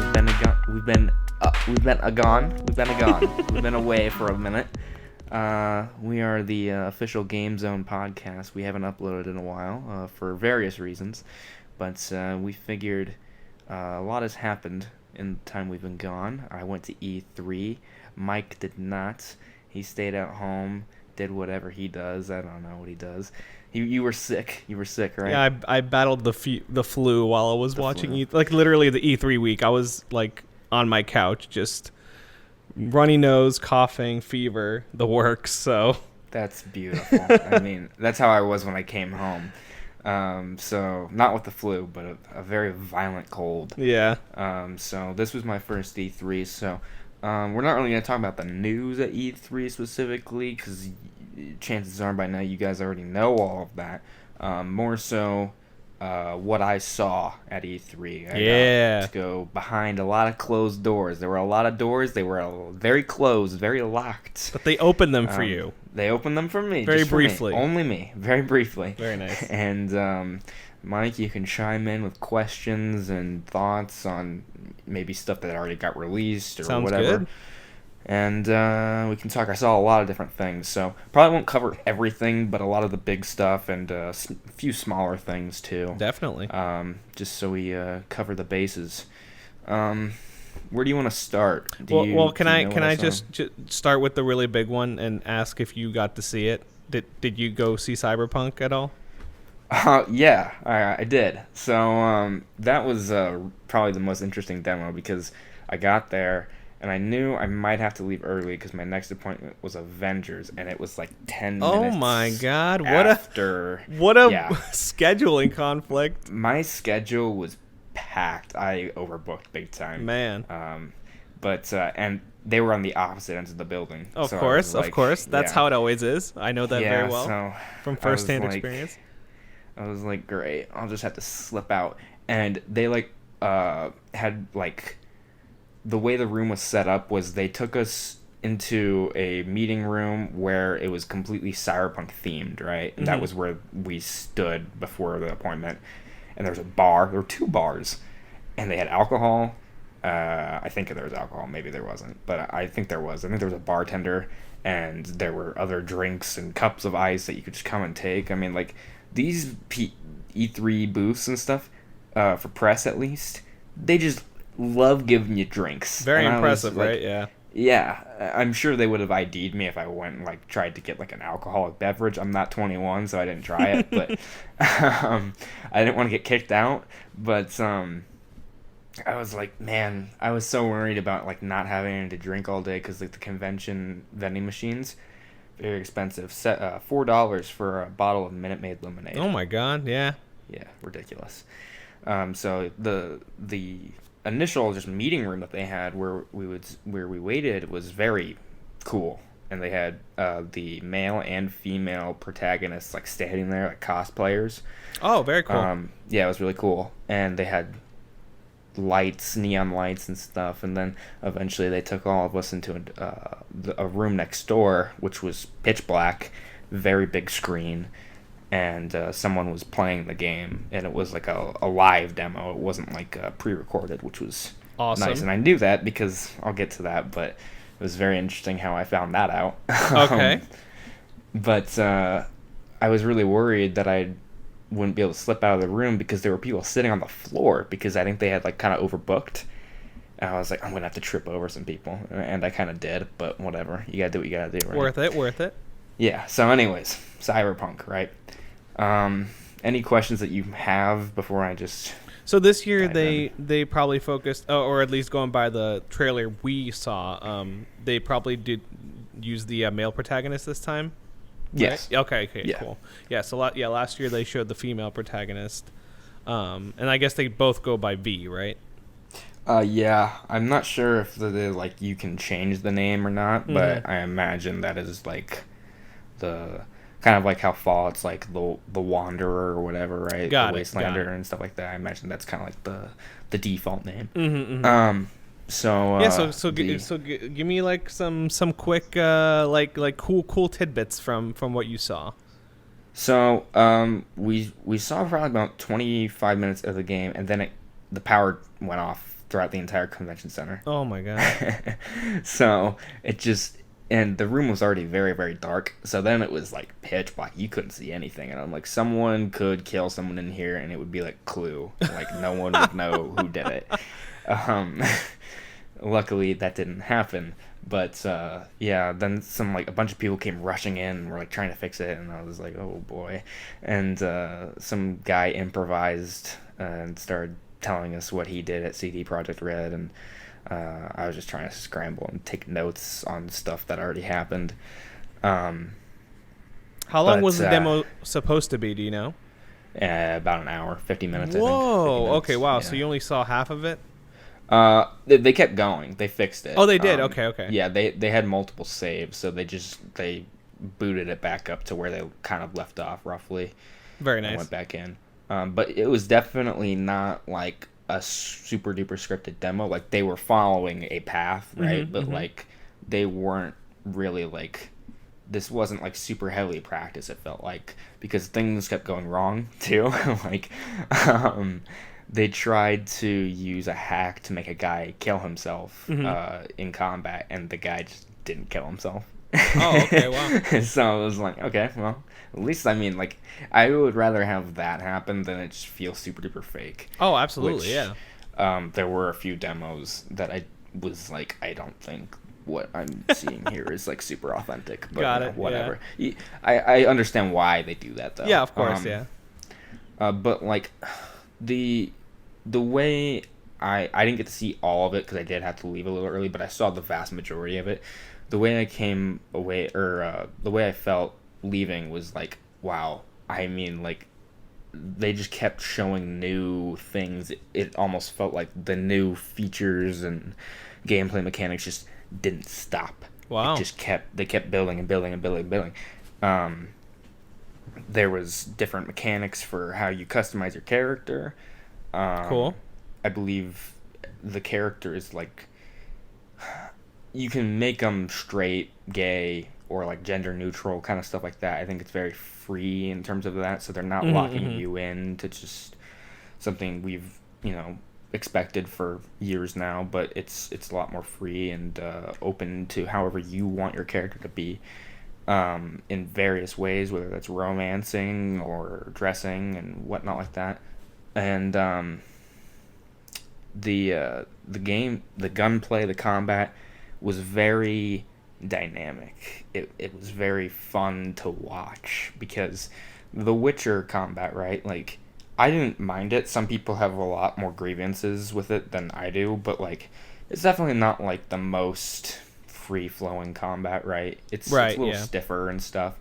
We've been away for a minute. We are the official GameZone podcast. We haven't uploaded in a while for various reasons, but we figured a lot has happened in the time we've been gone. I went to E3. Mike did not. He stayed at home, did whatever he does. I don't know what he does. You were sick. You were sick, right? Yeah, I battled the flu while I was watching like literally the E3 week. I was like on my couch, just runny nose, coughing, fever, the works. So that's beautiful. I mean, that's how I was when I came home. So not with the flu, but a very violent cold. Yeah. So this was my first E3. So we're not really gonna talk about the news at E3 specifically, because chances are by now you guys already know all of that. More so what I saw at E3. I got to go behind a lot of closed doors. There were a lot of doors. They were very closed, very locked. But they opened them for you. They opened them for me. Very just briefly. For me. Only me. Very briefly. Very nice. And Mike, you can chime in with questions and thoughts on maybe stuff that already got released or Sounds whatever. Good. And we can talk. I saw a lot of different things, so probably won't cover everything, but a lot of the big stuff and a few smaller things too. Definitely. Just so we cover the bases. Where do you want to start? Can I just start with the really big one and ask if you got to see it? Did you go see Cyberpunk at all? Yeah, I did. So that was probably the most interesting demo, because I got there and I knew I might have to leave early because my next appointment was Avengers, and it was like 10 minutes. Oh my God! What a scheduling conflict. My schedule was packed. I overbooked big time. Man. But and they were on the opposite ends of the building. Of course. That's how it always is. I know that very well from firsthand experience. I was like, great. I'll just have to slip out. And they had the way the room was set up was they took us into a meeting room where it was completely Cyberpunk themed, right? And that was where we stood before the appointment. And there was a bar. There were two bars. And they had alcohol. I think there was alcohol. Maybe there wasn't. But I think there was. I think there was a bartender. And there were other drinks and cups of ice that you could just come and take. I mean, like, these E3 booths and stuff, for press at least, they just love giving you drinks. Very impressive, right? Yeah. Yeah, I'm sure they would have ID'd me if I went and tried to get an alcoholic beverage. I'm not 21, so I didn't try it, but I didn't want to get kicked out. But I was like, man, I was so worried about not having anything to drink all day, because the convention vending machines, very expensive. $4 for a bottle of Minute Maid lemonade. Oh my God! Yeah. Yeah, ridiculous. So the initial just meeting room that they had where we waited was very cool, and they had the male and female protagonists standing there like cosplayers. Oh, very cool. Yeah, it was really cool, and they had lights, neon lights and stuff, and then eventually they took all of us into a room next door, which was pitch black, very big screen, and someone was playing the game, and it was a live demo. It wasn't pre-recorded, which was awesome. Nice, and I knew that because I'll get to that, but it was very interesting how I found that out. Okay. But I was really worried that I wouldn't be able to slip out of the room because there were people sitting on the floor, because I think they had kind of overbooked. And I was like, I'm gonna have to trip over some people, and I kind of did, but whatever. You gotta do what you gotta do, right? Worth it. Yeah. So, anyways, Cyberpunk, right? Any questions that you have before I just? So this year they probably focused, or at least going by the trailer we saw, they probably did use the male protagonist this time. Yes. Right? Okay. Yeah. Cool. Yeah. So last year they showed the female protagonist, and I guess they both go by V, right? Yeah. I'm not sure if you can change the name or not, but I imagine that is the kind of like how Fallout's the Wanderer or whatever, right? Got the it. Wastelander and stuff like that. I imagine that's kind of the default name. So give me some quick cool tidbits from what you saw. So we saw probably about 25 minutes of the game, and then the power went off throughout the entire convention center. Oh my god. So it just, and the room was already very, very dark. So then it was like pitch black. You couldn't see anything. And I'm like, someone could kill someone in here and it would be like Clue. Like no one would know who did it. Luckily that didn't happen. But yeah, then a bunch of people came rushing in and were like trying to fix it. And I was like, oh boy. And some guy improvised and started telling us what he did at CD Projekt Red, and I was just trying to scramble and take notes on stuff that already happened. How long was the demo supposed to be, do you know? About an hour, 50 minutes. Whoa, I think. 50 minutes. Okay, wow. Yeah. So you only saw half of it? They kept going. They fixed it. Oh, they did. Okay. Yeah, they had multiple saves, so they booted it back up to where they kind of left off, roughly. Very nice. And went back in. But it was definitely not like a super duper scripted demo. Like they were following a path, right? But like they weren't really like, this wasn't like super heavily practiced. It felt like, because things kept going wrong too. Like they tried to use a hack to make a guy kill himself in combat, and the guy just didn't kill himself. Oh, okay, wow. So it was like, okay, well, at least, I mean, like, I would rather have that happen than it just feel super duper fake. Oh, absolutely, which, yeah. There were a few demos that I was like, I don't think what I'm seeing here is like super authentic. But Got it, whatever. Yeah. I understand why they do that though. Yeah, of course, yeah. But like the way I didn't get to see all of it because I did have to leave a little early, but I saw the vast majority of it. The way I came away, or the way I felt leaving, was like, wow. I mean, like, they just kept showing new things. It almost felt like the new features and gameplay mechanics just didn't stop. Wow. They kept building and building and building and building. There was different mechanics for how you customize your character. Cool. I believe the character is like, you can make them straight, gay, or like gender neutral, kind of stuff like that. I think it's very free in terms of that, so they're not locking you in to just something we've expected for years now. But it's a lot more free and open to however you want your character to be, in various ways, whether that's romancing or dressing and whatnot like that. And the game, the gunplay, the combat was very dynamic. It was very fun to watch, because the Witcher combat, right? Like, I didn't mind it. Some people have a lot more grievances with it than I do, but like, it's definitely not like the most free-flowing combat, right? It's a little stiffer and stuff.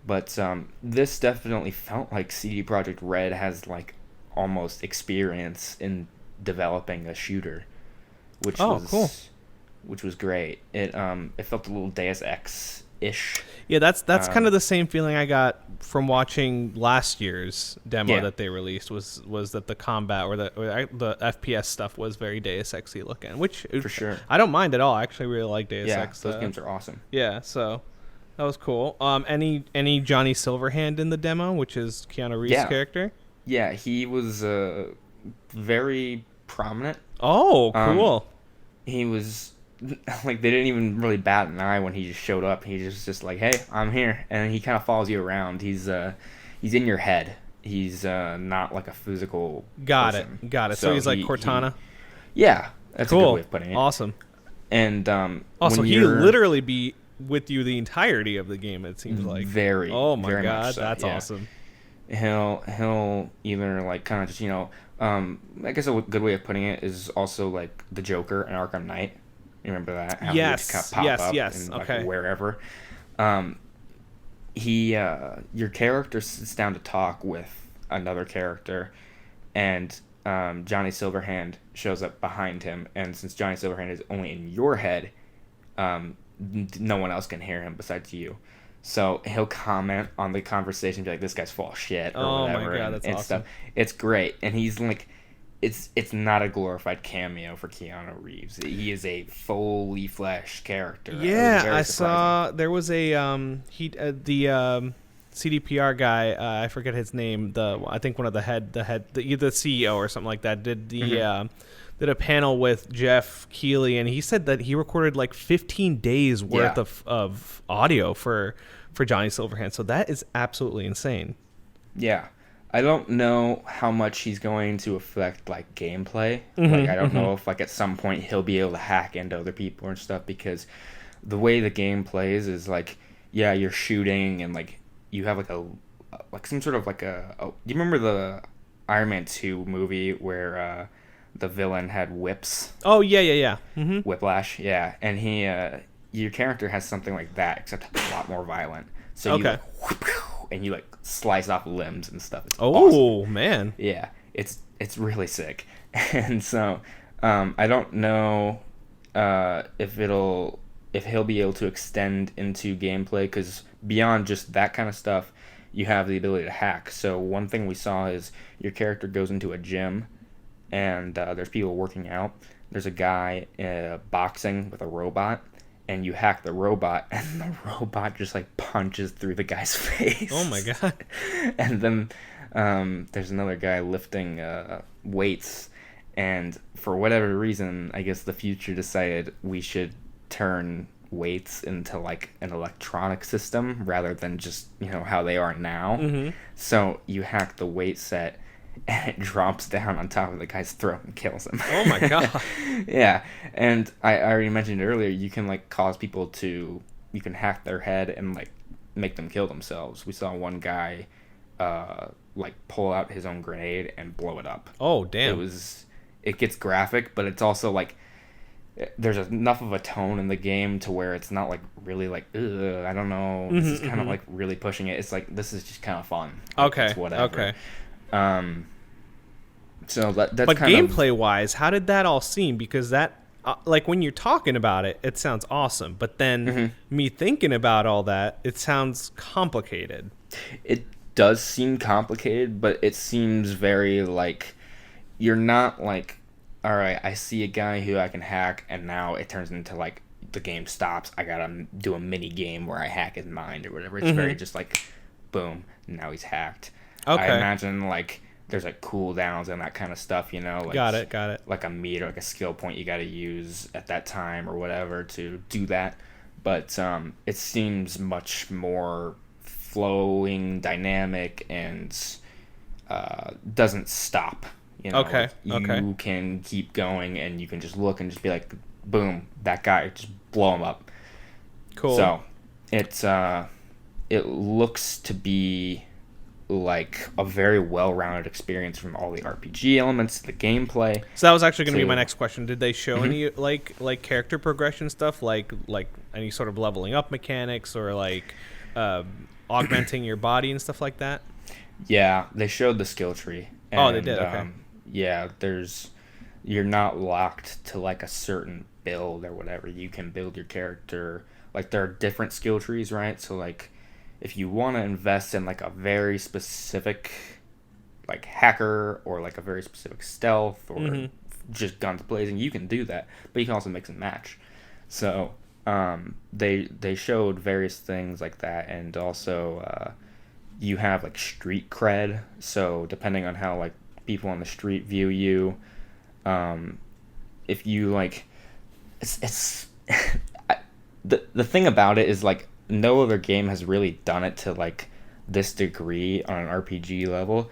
But this definitely felt like CD Projekt Red has like almost experience in developing a shooter, which was cool. Which was great. It felt a little Deus Ex-ish. Yeah, that's kind of the same feeling I got from watching last year's demo that they released. Was that the combat or the FPS stuff was very Deus Ex-y looking, which for sure I don't mind at all. I actually really like Deus Ex. Those games are awesome. Yeah, so that was cool. Any Johnny Silverhand in the demo, which is Keanu Reeves' character? Yeah, he was very prominent. Oh, cool. He was like, they didn't even really bat an eye when he just showed up. He just like, hey, I'm here, and he kind of follows you around. He's in your head. He's not like a physical person. Got it. So he's like Cortana. Yeah, that's cool. a good way of putting it. Awesome. And also, he'll literally be with you the entirety of the game. It seems like Oh my very god, so, that's awesome. He'll either like kind of just I guess a good way of putting it is also like the Joker in Arkham Knight. You remember that? How yes. He would kind of pop up in, like, okay. Wherever. Your character sits down to talk with another character, and Johnny Silverhand shows up behind him. And since Johnny Silverhand is only in your head, no one else can hear him besides you. So he'll comment on the conversation, be like, "This guy's full of shit," or whatever, my God, that's and awesome. stuff. It's great, and he's like, it's not a glorified cameo for Keanu Reeves. He is a fully fleshed character. Yeah, I saw there was a the CDPR guy. I forget his name. I think one of the CEO or something like that did the did a panel with Jeff Keighley, and he said that he recorded like 15 days worth of audio for Johnny Silverhand. So that is absolutely insane. Yeah. I don't know how much he's going to affect like gameplay. Like I don't know if like at some point he'll be able to hack into other people and stuff, because the way the game plays is like, yeah, you're shooting and like you have like some sort of like a do you remember the Iron Man 2 movie where the villain had whips? Oh yeah. Mm-hmm. Whiplash, yeah. And he your character has something like that, except a lot more violent. So you like, and you like slice off limbs and stuff. It's awesome. Man. Yeah, it's really sick. And so I don't know if he'll be able to extend into gameplay, because beyond just that kind of stuff, you have the ability to hack. So one thing we saw is your character goes into a gym, and there's people working out. There's a guy boxing with a robot, and you hack the robot, and the robot just like punches through the guy's face. Oh my god. And then there's another guy lifting weights, and for whatever reason, I guess the future decided we should turn weights into like an electronic system rather than just, you know, how they are now. Mm-hmm. So you hack the weight set, and it drops down on top of the guy's throat and kills him. Oh my god. Yeah. And I already mentioned earlier, you can like cause people to, you can hack their head and like make them kill themselves. We saw one guy like pull out his own grenade and blow it up. Oh damn. It gets graphic, but it's also like there's enough of a tone in the game to where it's not like really like, ugh, I don't know, this is kind of like really pushing it. It's like, this is just kind of fun. Okay. It's whatever. Okay. So that's but kind gameplay wise, how did that all seem? Because that like when you're talking about it, it sounds awesome, but then me thinking about all that, it sounds complicated. It does seem complicated, but it seems very like, you're not like, all right, I see a guy who I can hack, and now it turns into like the game stops. I gotta do a mini game where I hack his mind or whatever. It's very just like, boom, now he's hacked. Okay. I imagine like there's like cooldowns and that kind of stuff, you know. Like, got it. Like a meter, like a skill point you got to use at that time or whatever to do that. But it seems much more flowing, dynamic, and doesn't stop. You know, okay. You can keep going, and you can just look and just be like, boom, that guy, just blow him up. Cool. So it looks to be like a very well-rounded experience, from all the RPG elements to the gameplay. So that was actually going to be my next question. Did they show any like character progression stuff, like any sort of leveling up mechanics, or like augmenting your body and stuff like that? Yeah, they showed the skill tree. And, they did. Okay. Yeah, you're not locked to like a certain build or whatever. You can build your character, like there are different skill trees, right? So like, if you want to invest in like a very specific like hacker, or like a very specific stealth, or just guns blazing, you can do that, but you can also mix and match. So they showed various things like that, and also you have like street cred. So depending on how like people on the street view you, if you like, it's the thing about it is like, no other game has really done it to like this degree on an RPG level.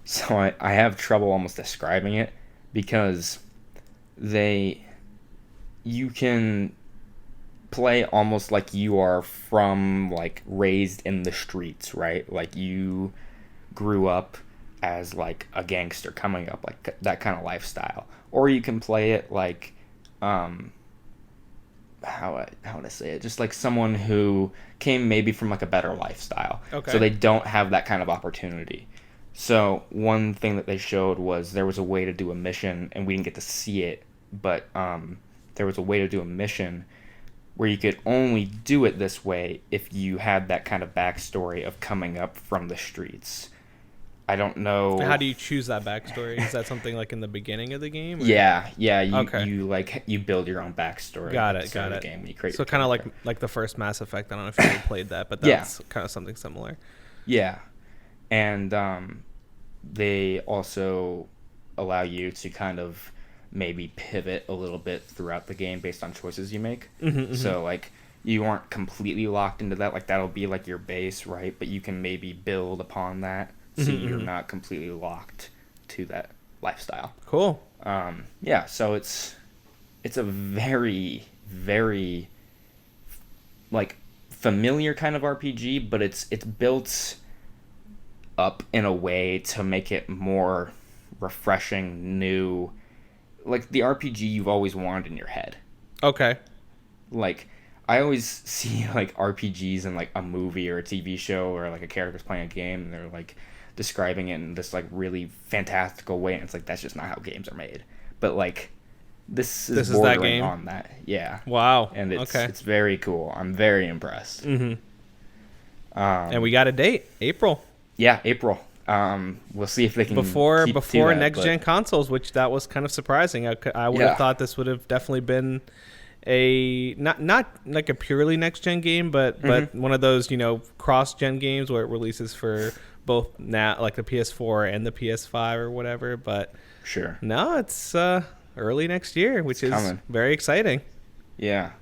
So I have trouble almost describing it, because you can play almost like you are from like raised in the streets, right? Like you grew up as like a gangster coming up, like that kind of lifestyle. Or you can play it like how would I say it? Just like someone who came maybe from like a better lifestyle. Okay. So they don't have that kind of opportunity. So one thing that they showed was there was a way to do a mission, and we didn't get to see it, but there was a way to do a mission where you could only do it this way if you had that kind of backstory of coming up from the streets. I don't know. How do you choose that backstory? Is that something like in the beginning of the game? Or? Yeah. You build your own backstory. Got it. The game. You create so kind of like the first Mass Effect. I don't know if you ever played that, but that's kind of something similar. Yeah, and they also allow you to kind of maybe pivot a little bit throughout the game based on choices you make. Mm-hmm. So like you aren't completely locked into that. Like that'll be like your base, right? But you can maybe build upon that, so Mm-hmm. you're not completely locked to that lifestyle. Cool. Yeah. So it's a very, very like familiar kind of RPG, but it's built up in a way to make it more refreshing, new, like the RPG you've always wanted in your head. Okay. Like I always see like RPGs in like a movie or a TV show, or like a character's playing a game and they're like describing it in this like really fantastical way, and it's like that's just not how games are made. But like this is that bordering game? on that. Yeah. Wow. And it's okay. it's very cool. I'm very impressed. Mm-hmm. And we got a date, April. Yeah, April. We'll see if they can before keep to that, next gen consoles, which that was kind of surprising. I would have thought this would have definitely been a not like a purely next gen game, but one of those cross gen games where it releases for both now, like the PS4 and the PS5 or whatever. But sure, no, it's early next year, which is coming. Very exciting. Yeah.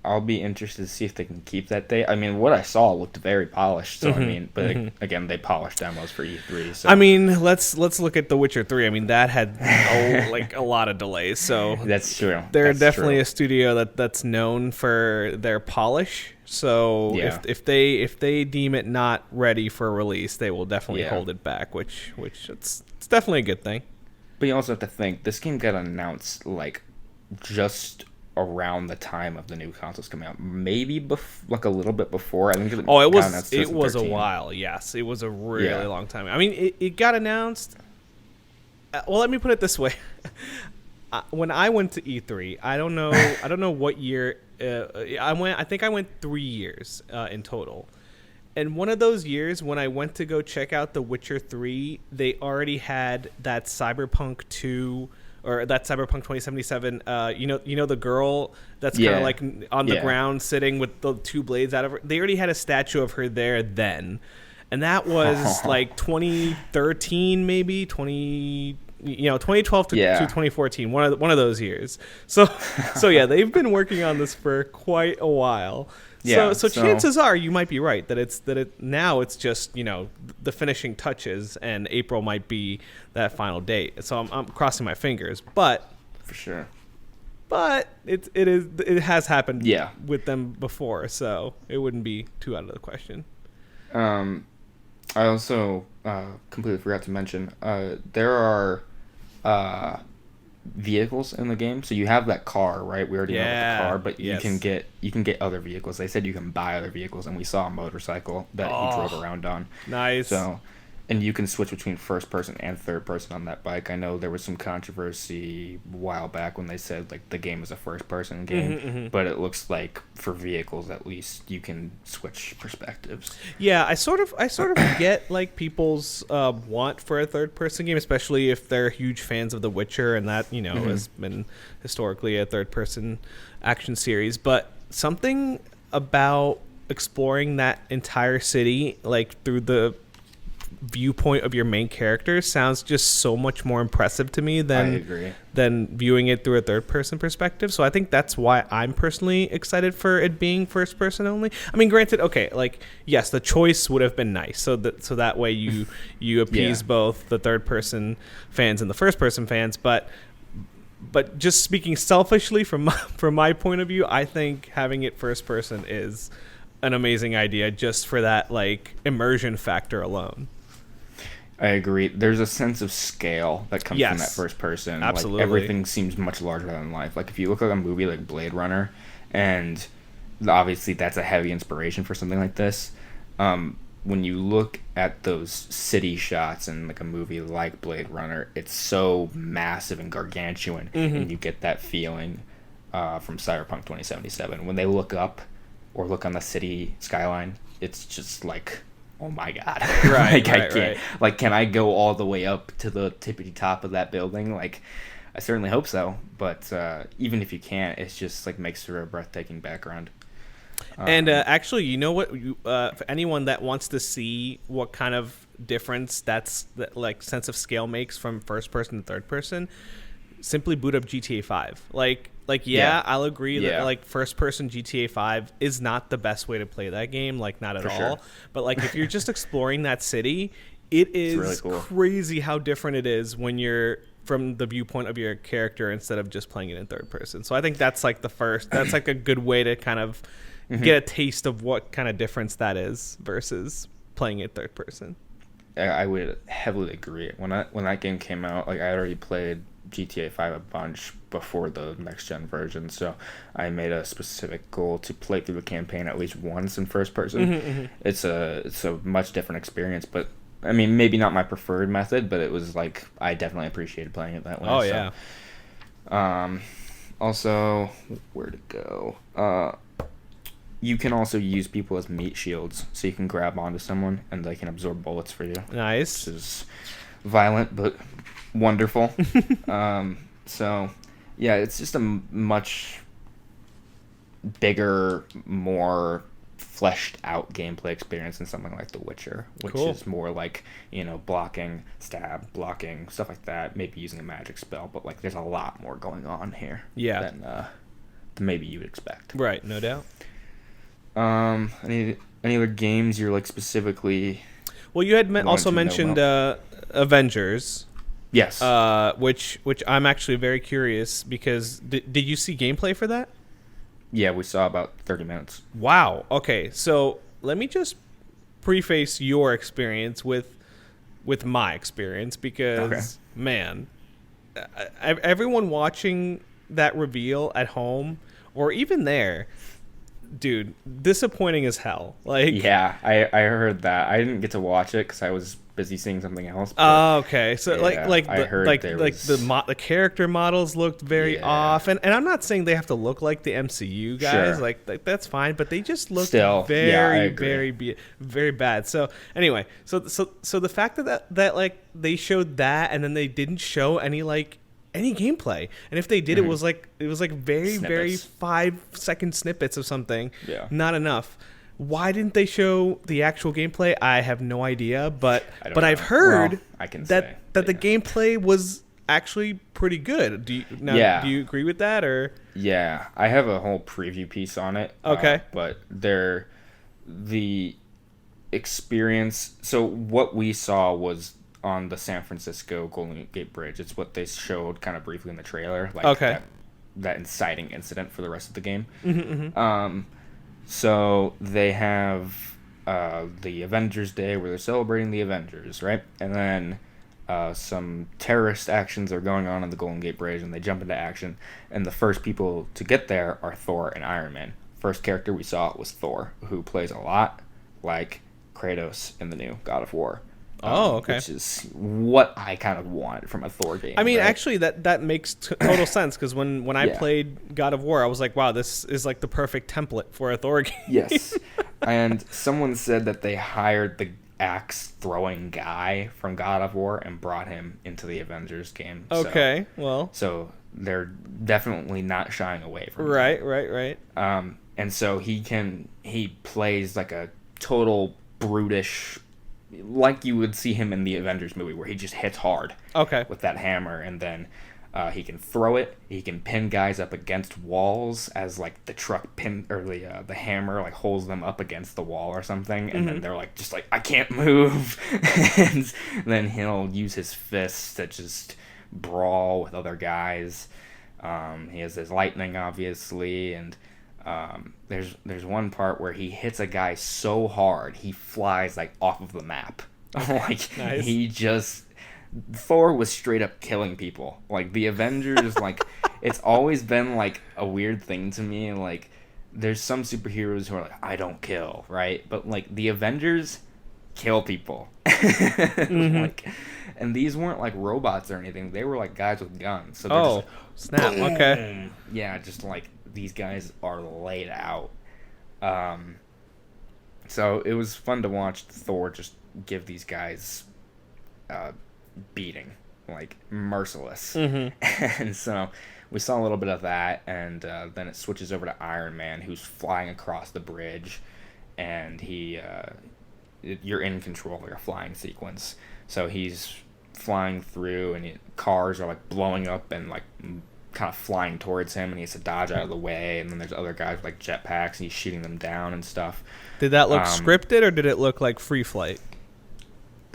I'll be interested to see if they can keep that date. I mean, what I saw looked very polished. So I mean, but again, they polished demos for E3. So I mean, let's look at The Witcher 3. I mean, that had a lot of delays. So that's true. They're definitely a studio that's known for their polish. So yeah. if they deem it not ready for release, they will definitely hold it back. Which it's definitely a good thing. But you also have to think this game got announced like just around the time of the new consoles coming out, maybe like a little bit before. I think it was a while. Yes, it was a really long time. I mean, it got announced. Well, let me put it this way: when I went to E3, I don't know what year I went. I think I went 3 years in total. And one of those years, when I went to go check out The Witcher 3, they already had that Cyberpunk 2. Or that Cyberpunk 2077, the girl that's kind of like on the ground sitting with the two blades out of her. They already had a statue of her there then, and that was like 2013, maybe 2012 to 2014, one of those years. So yeah, they've been working on this for quite a while. So chances are you might be right that now it's just the finishing touches, and April might be that final date. So I'm crossing my fingers, but for sure. But it has happened with them before, so it wouldn't be too out of the question. I also completely forgot to mention there are vehicles in the game. So you have that car, right? We already know about the car, but you can get other vehicles. They said you can buy other vehicles, and we saw a motorcycle that he drove around on. Nice. So, and you can switch between first person and third person on that bike. I know there was some controversy a while back when they said like the game is a first person game, but it looks like for vehicles at least you can switch perspectives. Yeah, I sort of get like people's want for a third person game, especially if they're huge fans of The Witcher, and that has been historically a third person action series. But something about exploring that entire city like through the viewpoint of your main character sounds just so much more impressive to me than viewing it through a third person perspective. So I think that's why I'm personally excited for it being first person only. I mean, granted, okay, like yes, the choice would have been nice, so that way you appease both the third person fans and the first person fans, but just speaking selfishly from my point of view, I think having it first person is an amazing idea just for that like immersion factor alone. I agree. There's a sense of scale that comes from that first person. Absolutely. Like, everything seems much larger than life. Like if you look at a movie like Blade Runner, and obviously that's a heavy inspiration for something like this. When you look at those city shots in like a movie like Blade Runner, it's so massive and gargantuan, and you get that feeling from Cyberpunk 2077. When they look up or look on the city skyline, it's just like, oh my god. Right. I can't. Like, can I go all the way up to the tippity top of that building? Like, I certainly hope so. But even if you can't, it's just like makes for a breathtaking background. And actually, you know what? For anyone that wants to see what kind of difference that like sense of scale makes from first person to third person, simply boot up GTA 5. I'll agree that like first person GTA 5 is not the best way to play that game, like not at all. Sure. But like if you're just exploring that city, it is really cool. Crazy how different it is when you're from the viewpoint of your character instead of just playing it in third person. So I think that's like that's like a good way to kind of get a taste of what kind of difference that is versus playing it third person. I would heavily agree. When that game came out, like I already played GTA 5 a bunch before the next gen version, so I made a specific goal to play through the campaign at least once in first person. It's a much different experience, but I mean maybe not my preferred method, but it was like I definitely appreciated playing it that way. Oh yeah. Also, where to go? You can also use people as meat shields, so you can grab onto someone and they can absorb bullets for you. Nice. Which is violent but wonderful. So, yeah, it's just a much bigger, more fleshed out gameplay experience than something like The Witcher, which is more like, blocking, stab, blocking, stuff like that, maybe using a magic spell, but like there's a lot more going on here than maybe you would expect. Right, no doubt. Any other games you're like specifically? Well, you had also mentioned Avengers. Yes. Which I'm actually very curious because did you see gameplay for that? Yeah, we saw about 30 minutes. Wow. Okay, so let me just preface your experience with my experience because man, everyone watching that reveal at home or even there. Dude, disappointing as hell. Like, yeah, I heard that. I didn't get to watch it because I was busy seeing something else. Oh, okay. So yeah, the character models looked very off, and I'm not saying they have to look like the MCU guys. Sure. Like that's fine, but they just look very bad. So anyway, so the fact that like they showed that and then they didn't show any gameplay, and if they did, it was like very snippets. Very 5-second snippets of something. Yeah, not enough. Why didn't they show the actual gameplay? I have no idea, but I've heard that the gameplay was actually pretty good. Do you agree with that or? Yeah, I have a whole preview piece on it. Okay, but the experience. So what we saw was on the San Francisco Golden Gate Bridge. It's what they showed kind of briefly in the trailer. Like that inciting incident for the rest of the game. So they have the Avengers Day where they're celebrating the Avengers, right? And then some terrorist actions are going on the Golden Gate Bridge, and they jump into action. And the first people to get there are Thor and Iron Man. First character we saw was Thor, who plays a lot like Kratos in the new God of War. Which is what I kind of want from a Thor game. I mean, actually, that makes total sense, because when I played God of War, I was like, wow, this is like the perfect template for a Thor game. Yes. And someone said that they hired the axe-throwing guy from God of War and brought him into the Avengers game. Okay, So they're definitely not shying away from it. Right. And so he plays like a total brutish, like you would see him in the Avengers movie, where he just hits hard with that hammer, and then he can throw it. He can pin guys up against walls as like the truck pin or the hammer like holds them up against the wall or something, and then they're like just like, I can't move. And then he'll use his fists to just brawl with other guys. He has his lightning, obviously, and there's one part where he hits a guy so hard he flies like off of the map. Like nice. Thor was straight up killing people. Like the Avengers, like it's always been like a weird thing to me. Like there's some superheroes who are like, I don't kill, right? But like the Avengers kill people. Like, and these weren't like robots or anything. They were like guys with guns. So they're just snap. Okay. Yeah, just like these guys are laid out. So it was fun to watch Thor just give these guys beating, like merciless. And so we saw a little bit of that, and then it switches over to Iron Man, who's flying across the bridge, and you're in control of like a flying sequence. So he's flying through, and cars are like blowing up and like kind of flying towards him, and he has to dodge out of the way. And then there's other guys with like jetpacks, and he's shooting them down and stuff. Did that look scripted, or did it look like free flight?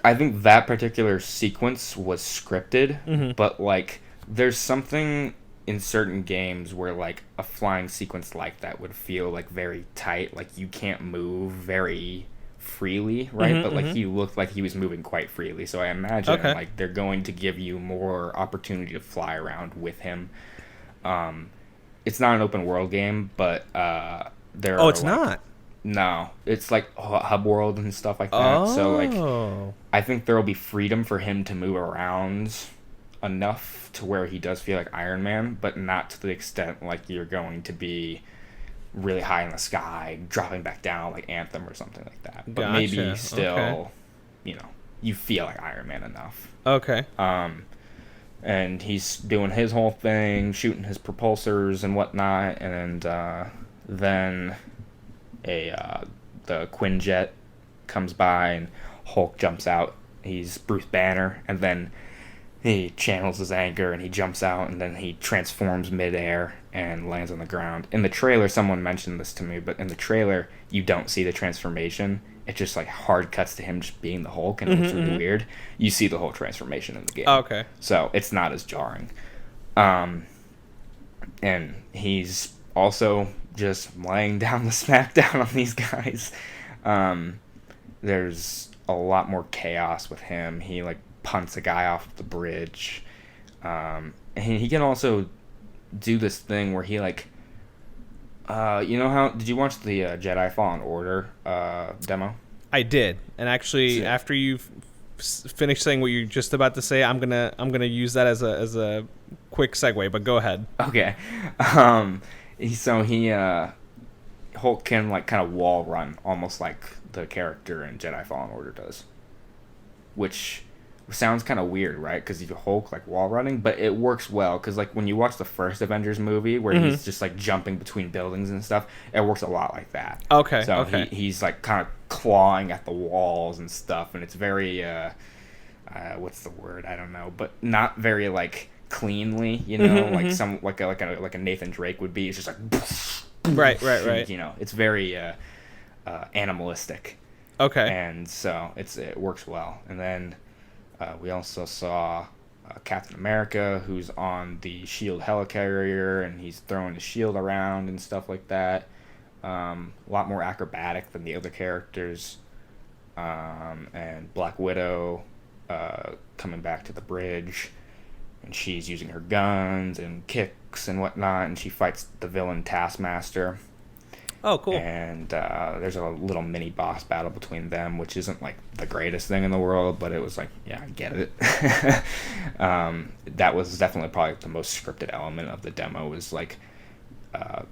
I think that particular sequence was scripted, but like there's something in certain games where like a flying sequence like that would feel like very tight, like you can't move very freely, right? But like he looked like he was moving quite freely, so I imagine like they're going to give you more opportunity to fly around with him. It's not an open world game, but there are it's like, not. No, it's like hub world and stuff like that. So like I think there will be freedom for him to move around enough to where he does feel like Iron Man, but not to the extent like you're going to be really high in the sky, dropping back down like Anthem or something like that. But Gotcha. maybe still, you know, you feel like Iron Man enough. Okay. And he's doing his whole thing, shooting his propulsors and whatnot, and then the Quinjet comes by and Hulk jumps out. He's Bruce Banner, and then he channels his anger and he jumps out, and then he transforms midair and lands on the ground. In the trailer, someone mentioned this to me, but in the trailer, you don't see the transformation. It just like hard cuts to him just being the Hulk, and it looks really weird. You see the whole transformation in the game. Okay. So it's not as jarring. And he's also just laying down the smackdown on these guys. There's a lot more chaos with him. He like punts a guy off the bridge. And he can also do this thing where he like you know how did you watch the Jedi Fallen Order demo? I did, and actually after you've finished saying what you're just about to say, I'm gonna use that as a quick segue, but go ahead. Okay. Hulk can like kind of wall run almost like the character in Jedi Fallen Order does, which sounds kind of weird, right? Because you Hulk like wall running, but it works well because like when you watch the first Avengers movie where he's just like jumping between buildings and stuff, it works a lot like that. Okay. So he's like kind of clawing at the walls and stuff, and it's very what's the word? I don't know, but not very like cleanly, you know, like some like a Nathan Drake would be. It's just like right. You know, it's very animalistic. Okay. And so it works well. And then we also saw Captain America, who's on the SHIELD helicarrier, and he's throwing his shield around and stuff like that. A lot more acrobatic than the other characters. And Black Widow coming back to the bridge, and she's using her guns and kicks and whatnot, and she fights the villain Taskmaster. Oh, cool. And there's a little mini boss battle between them, which isn't like the greatest thing in the world, but it was like, yeah, I get it. That was definitely probably the most scripted element of the demo, was like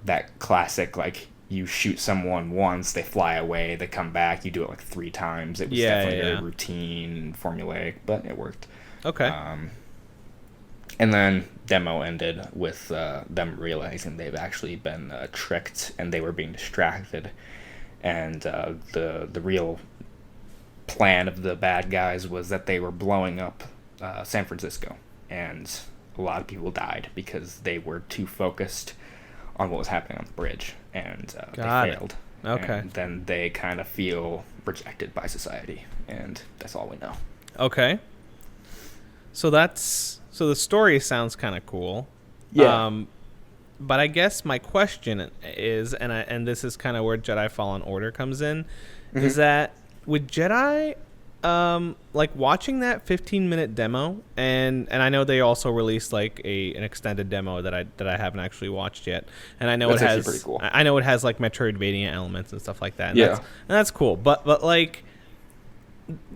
that classic, like you shoot someone once, they fly away, they come back, you do it like 3 times. It was definitely very routine and formulaic, but it worked. Okay. And then demo ended with them realizing they've actually been tricked and they were being distracted. And the real plan of the bad guys was that they were blowing up San Francisco. And a lot of people died because they were too focused on what was happening on the bridge. And they failed. Okay. And then they kind of feel rejected by society. And that's all we know. Okay. So the story sounds kind of cool. Yeah. But I guess my question is, and this is kind of where Jedi Fallen Order comes in, is that with Jedi, like watching that 15-minute demo, and I know they also released like an extended demo that I haven't actually watched yet, and I know that's it has pretty cool. I know it has like Metroidvania elements and stuff like that. And yeah, that's cool. But like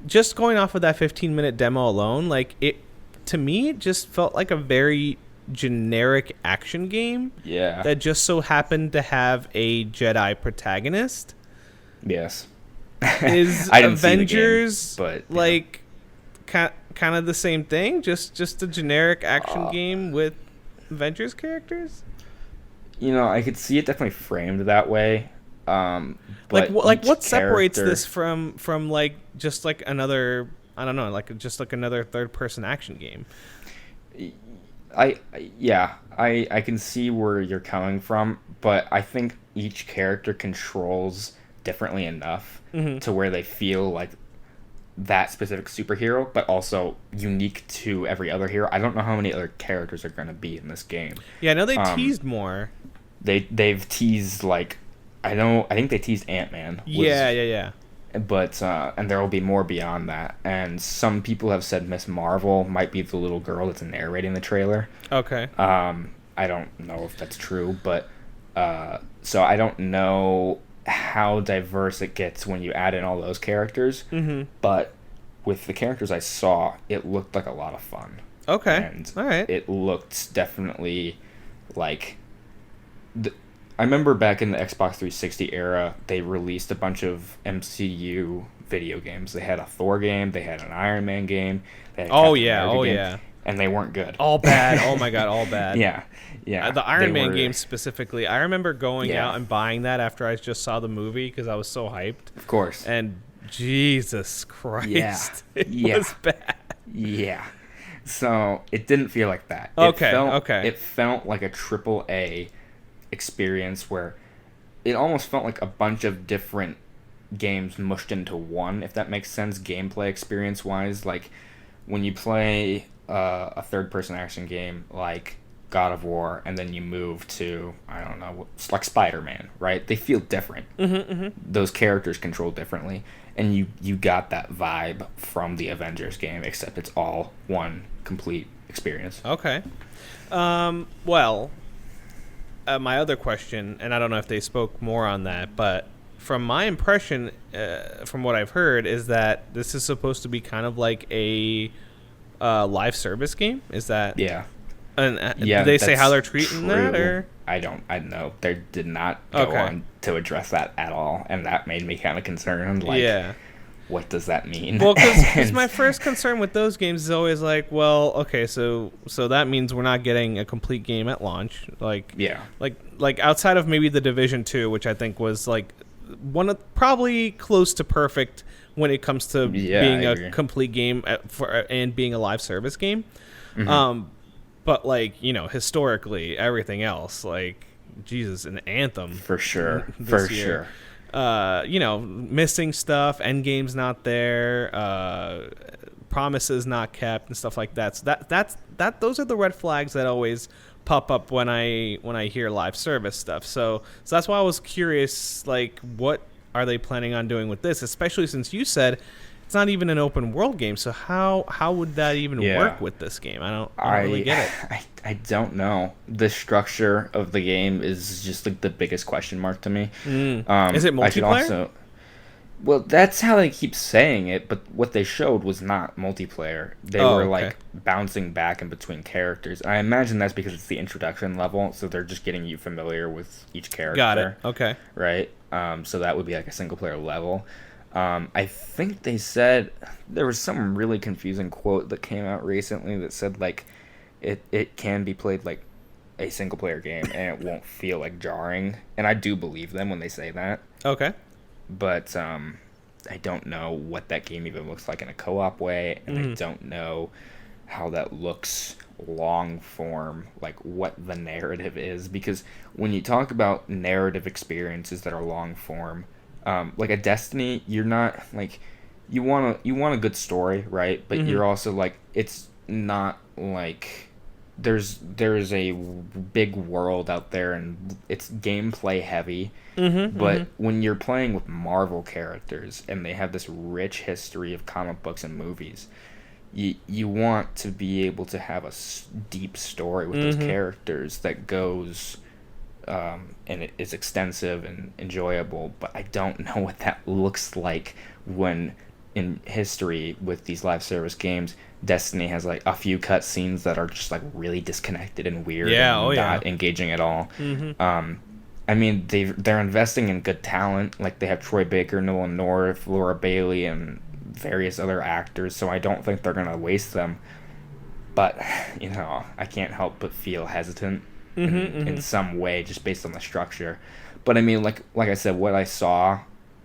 just going off of that 15-minute demo alone, like it. To me, it just felt like a very generic action game. Yeah. That just so happened to have a Jedi protagonist. Yes. Is I didn't Avengers see the game, but like kind of the same thing? Just a generic action game with Avengers characters? You know, I could see it definitely framed that way. But like what separates this from like just like another I don't know, like just like another third-person action game. I can see where you're coming from, but I think each character controls differently enough to where they feel like that specific superhero, but also unique to every other hero. I don't know how many other characters are going to be in this game. Yeah, I know they teased more. They've teased like I think they teased Ant-Man. Yeah. But and there will be more beyond that. And some people have said Miss Marvel might be the little girl that's narrating the trailer. Okay. I don't know if that's true, but so I don't know how diverse it gets when you add in all those characters. Mm-hmm. But with the characters I saw, it looked like a lot of fun. Okay. And all right. It looked definitely like I remember back in the Xbox 360 era, they released a bunch of MCU video games. They had a Thor game, they had an Iron Man game, they had a Captain America game, and they weren't good. All bad. Oh my god, all bad. Yeah. The Iron Man game specifically, I remember going out and buying that after I just saw the movie because I was so hyped. Of course. And Jesus Christ, it was bad. Yeah. So it didn't feel like that. Okay. It felt like a AAA experience where it almost felt like a bunch of different games mushed into one, if that makes sense, gameplay experience wise. Like when you play a third-person action game like God of War, and then you move to, I don't know, like Spider-Man, right? They feel different. Those characters control differently, and you got that vibe from the Avengers game, except it's all one complete experience. Okay. My other question, and I don't know if they spoke more on that, but from my impression, from what I've heard, is that this is supposed to be kind of like a live service game. Is that? Yeah. And did they say how they're treating that, or? I know. They did not go on to address that at all, and that made me kind of concerned. Like, what does that mean? Well, because my first concern with those games is always like, well, okay, so that means we're not getting a complete game at launch. Like, like outside of maybe the Division 2, which I think was like one of probably close to perfect when it comes to being a complete game and being a live service game. Mm-hmm. But like, historically, everything else, like, Jesus, an Anthem for sure, sure. Missing stuff, Endgame's not there, promises not kept, and stuff like that. So those are the red flags that always pop up when I hear live service stuff. So that's why I was curious, like, what are they planning on doing with this? Especially since you said it's not even an open world game. So how would that even work with this game? I don't really get it. I don't know. The structure of the game is just like the biggest question mark to me. Is it multiplayer? Well, that's how they keep saying it, but what they showed was not multiplayer. They were like bouncing back in between characters. I imagine that's because it's the introduction level, so they're just getting you familiar with each character. Got it. Okay. Right? So that would be like a single player level. I think they said there was some really confusing quote that came out recently that said like it can be played like a single player game and it won't feel like jarring, and I do believe them when they say that. Okay. But I don't know what that game even looks like in a co-op way, and I don't know how that looks long form, like what the narrative is, because when you talk about narrative experiences that are long form, like a Destiny, you're not like you want a good story, right? But you're also like, it's not like there's a big world out there and it's gameplay heavy. But when you're playing with Marvel characters and they have this rich history of comic books and movies, you want to be able to have a deep story with those characters that goes and it is extensive and enjoyable. But I don't know what that looks like when in history with these live service games, Destiny has like a few cutscenes that are just like really disconnected and weird and not engaging at all. I mean, they're investing in good talent. Like they have Troy Baker, Nolan North, Laura Bailey, and various other actors. So I don't think they're gonna waste them. But I can't help but feel hesitant in some way, just based on the structure. But I mean, like I said, what I saw,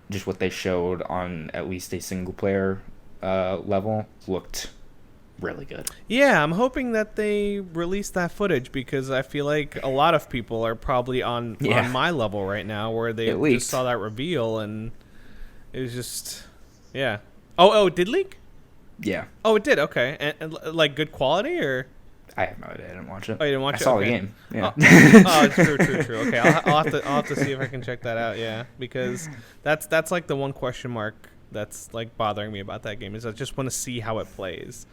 just what they showed on at least a single player level looked really good. Yeah, I'm hoping that they release that footage because I feel like a lot of people are probably on my level right now where they just saw that reveal and it was just, yeah. Oh, it did leak? Yeah. Oh, it did. Okay. And like good quality or? I have no idea. I didn't watch it. Oh, you didn't watch it? I saw the game. Yeah. Oh, true. Okay, I'll have to see if I can check that out. Yeah, because that's like the one question mark that's like bothering me about that game is I just want to see how it plays.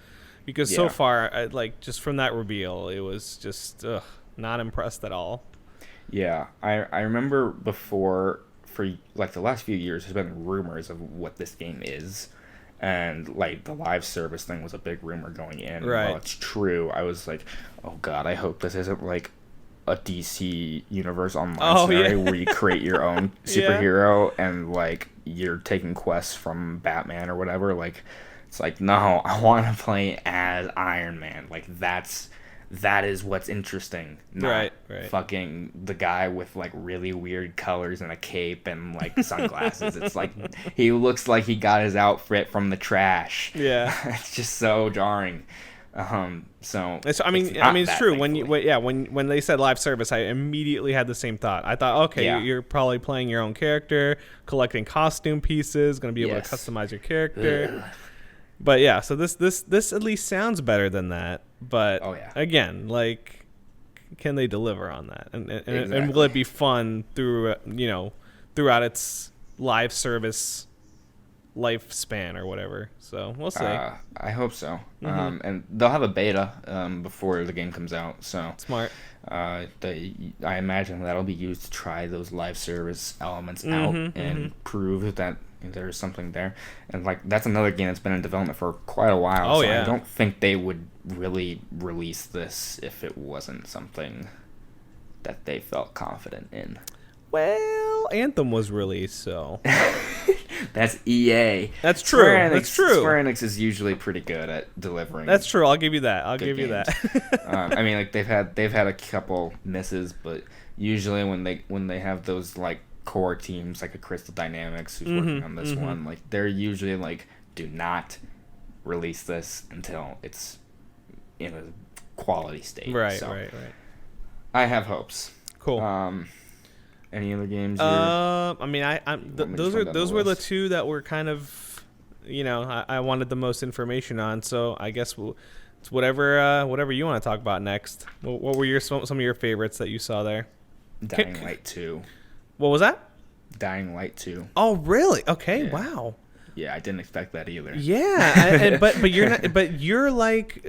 Because so far, just from that reveal, it was just not impressed at all. Yeah, I remember before, for like the last few years, there's been rumors of what this game is. And like the live service thing was a big rumor going in. Right. While it's true, I was like, oh God, I hope this isn't like a DC Universe Online scenario where you create your own superhero and like you're taking quests from Batman or whatever. Like, it's like, no, I want to play as Iron Man. Like, that is what's interesting. Not right. Fucking the guy with like really weird colors and a cape and like sunglasses. It's like he looks like he got his outfit from the trash. Yeah, it's just so jarring. So I mean, it's true. Thankfully. When they said live service, I immediately had the same thought. I thought, okay, you're probably playing your own character, collecting costume pieces, going to be able to customize your character. Ugh. But yeah, so this at least sounds better than that. But again, like, can they deliver on that? And will it be fun throughout its live service lifespan or whatever? So we'll see. I hope so. And they'll have a beta before the game comes out. So smart. I imagine that'll be used to try those live service elements out and prove that there's something there. And like that's another game that's been in development for quite a while. I don't think they would really release this if it wasn't something that they felt confident in. Well, Anthem was released, so that's EA. That's true. That's true. Square Enix is usually pretty good at delivering. That's true. I'll give you that. I mean, like they've had a couple misses, but usually when they have those like core teams like a Crystal Dynamics who's working on this one, like they're usually like, do not release this until it's in a quality state. Right. I have hopes. Cool. Any other games? I mean, those were the two that were kind of, I wanted the most information on. So I guess it's whatever you want to talk about next. What were some of your favorites that you saw there? Dying Light 2. What was that? Dying Light 2. Oh, really? Okay. Yeah. Wow. Yeah, I didn't expect that either. Yeah, but you're not. But you're like,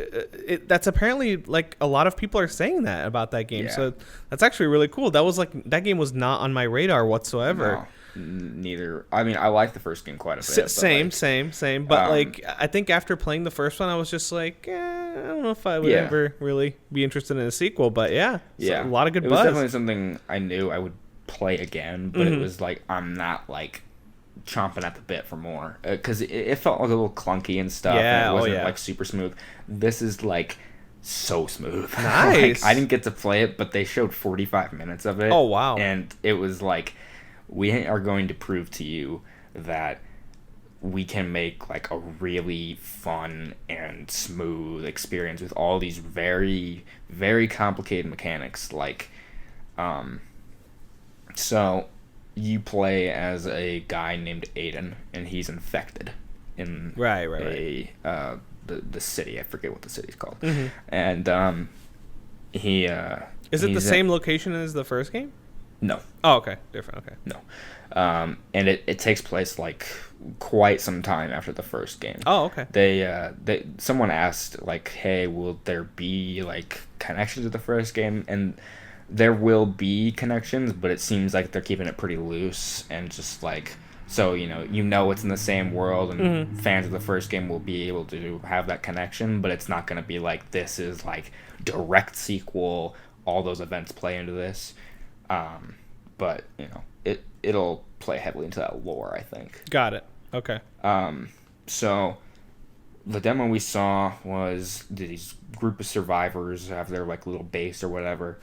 that's apparently like a lot of people are saying that about that game. Yeah. So that's actually really cool. That game was not on my radar whatsoever. No, neither. I mean, I liked the first game quite a bit. Same. But like, I think after playing the first one, I was just like, I don't know if I would ever really be interested in a sequel. But a lot of good buzz. It was definitely something I knew I would play again, but it was like I'm not like chomping at the bit for more because it felt like a little clunky and stuff. And it wasn't like super smooth. This is like so smooth. Nice. Like, I didn't get to play it, but they showed 45 minutes of it. Oh wow! And it was like, we are going to prove to you that we can make like a really fun and smooth experience with all these very, very complicated mechanics. Like, so you play as a guy named Aiden, and he's infected in the city. I forget what the city's called. And he is it the same location as the first game? No. Oh, okay. Different. Okay. No. And it takes place like quite some time after the first game. Oh, okay. Someone asked like, hey, will there be like connections to the first game? And there will be connections, but it seems like they're keeping it pretty loose and just like, so it's in the same world, and fans of the first game will be able to have that connection, but it's not going to be like this is like direct sequel, all those events play into this. But it'll play heavily into that lore, I think. Got it. Okay. So the demo we saw was these group of survivors have their like little base or whatever,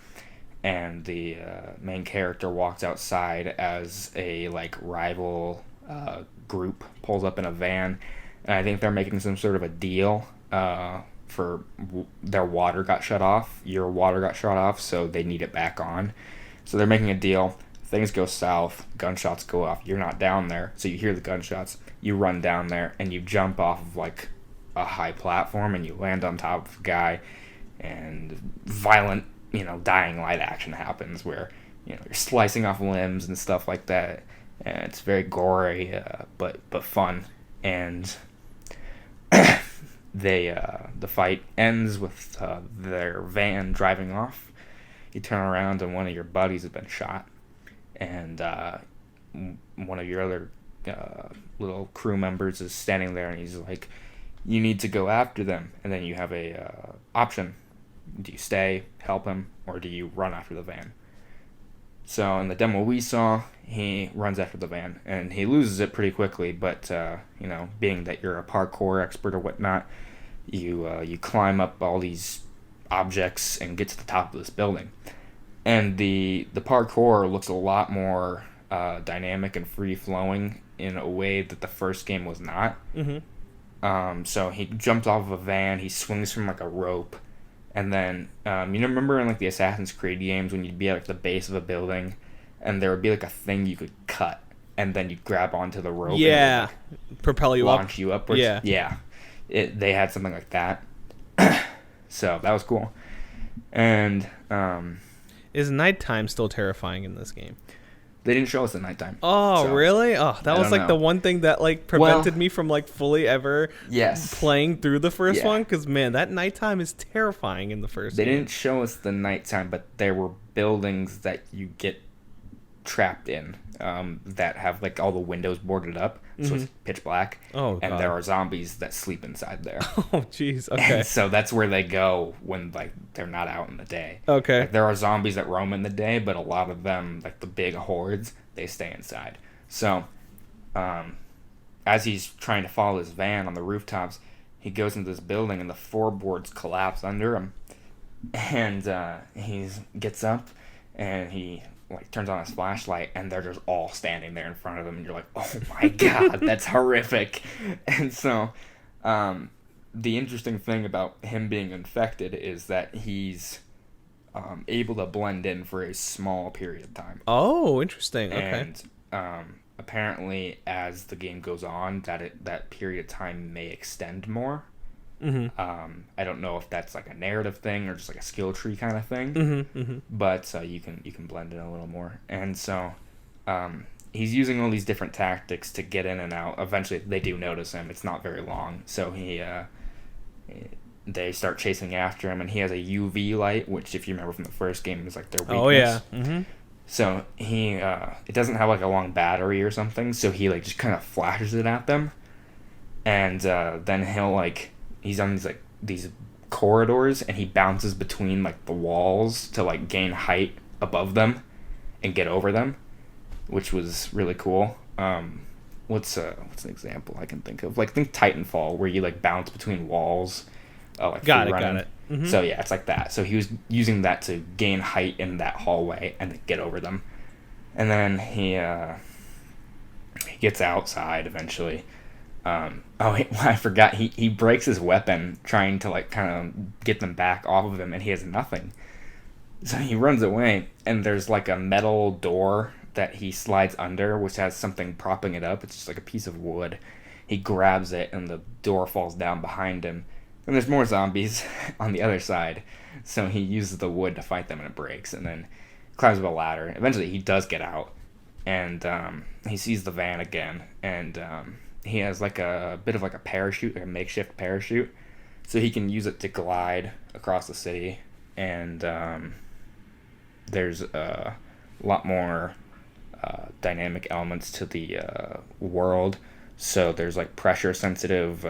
and the main character walks outside as a like rival group pulls up in a van, and I think they're making some sort of a deal their water got shut off. Your water got shut off, so they need it back on. So they're making a deal. Things go south, gunshots go off. You're not down there, so you hear the gunshots. You run down there, and you jump off of like a high platform, and you land on top of a guy, and violent, dying light action happens where, you're slicing off limbs and stuff like that. And it's very gory, but fun. And the fight ends with their van driving off. You turn around, and one of your buddies has been shot. And one of your other little crew members is standing there, and he's like, you need to go after them. And then you have a option. Do you stay, help him, or do you run after the van? So in the demo we saw, he runs after the van, and he loses it pretty quickly, but, being that you're a parkour expert or whatnot, you climb up all these objects and get to the top of this building. And the parkour looks a lot more dynamic and free-flowing in a way that the first game was not. Mm-hmm. So he jumps off of a van, he swings from, like, a rope, and then, remember in, like, the Assassin's Creed games when you'd be at, like, the base of a building, and there would be, like, a thing you could cut, and then you'd grab onto the rope and it would, propel you launch you upwards? Yeah. Yeah. They had something like that. So, that was cool. And, is nighttime still terrifying in this game? They didn't show us at nighttime. Oh, so, really? Oh, that was like the one thing that like prevented me from like fully ever playing through the first one. Because man, that nighttime is terrifying in the first game. They didn't show us the nighttime, but there were buildings that you get trapped in that have like all the windows boarded up, so it's pitch black. Oh, God. And there are zombies that sleep inside there. Oh, jeez. Okay. And so that's where they go when like they're not out in the day. Okay. Like, there are zombies that roam in the day, but a lot of them, like the big hordes, they stay inside. So, as he's trying to follow his van on the rooftops, he goes into this building and the floorboards collapse under him. And he gets up and he like turns on his flashlight, and they're just all standing there in front of him, and you're like, oh my God, that's horrific. And so the interesting thing about him being infected is that he's able to blend in for a small period of time. Oh, interesting. Okay. And apparently as the game goes on, that period of time may extend more. Mm-hmm. I don't know if that's like a narrative thing or just like a skill tree kind of thing. Mm-hmm, mm-hmm. But you can blend it a little more. And so he's using all these different tactics to get in and out. Eventually they do notice him. It's not very long. So they start chasing after him, and he has a UV light, which if you remember from the first game is like their weakness. Oh yeah. Mm-hmm. So he it doesn't have like a long battery or something, so he like just kind of flashes it at them. And then he'll like he's on these corridors, and he bounces between like the walls to like gain height above them and get over them, which was really cool. What's an example I can think of? Like think Titanfall, where you like bounce between walls. Got it. Mm-hmm. So yeah, it's like that. So he was using that to gain height in that hallway and get over them. And then he gets outside eventually. I forgot. He breaks his weapon trying to like kind of get them back off of him, and he has nothing. So he runs away, and there's like a metal door that he slides under, which has something propping it up. It's just like a piece of wood. He grabs it, and the door falls down behind him. And there's more zombies on the other side. So he uses the wood to fight them, and it breaks. And then climbs up a ladder. Eventually, he does get out. And he sees the van again. And he has like a bit of like a parachute, like a makeshift parachute. So he can use it to glide across the city. And there's a lot more dynamic elements to the world. So there's like pressure sensitive...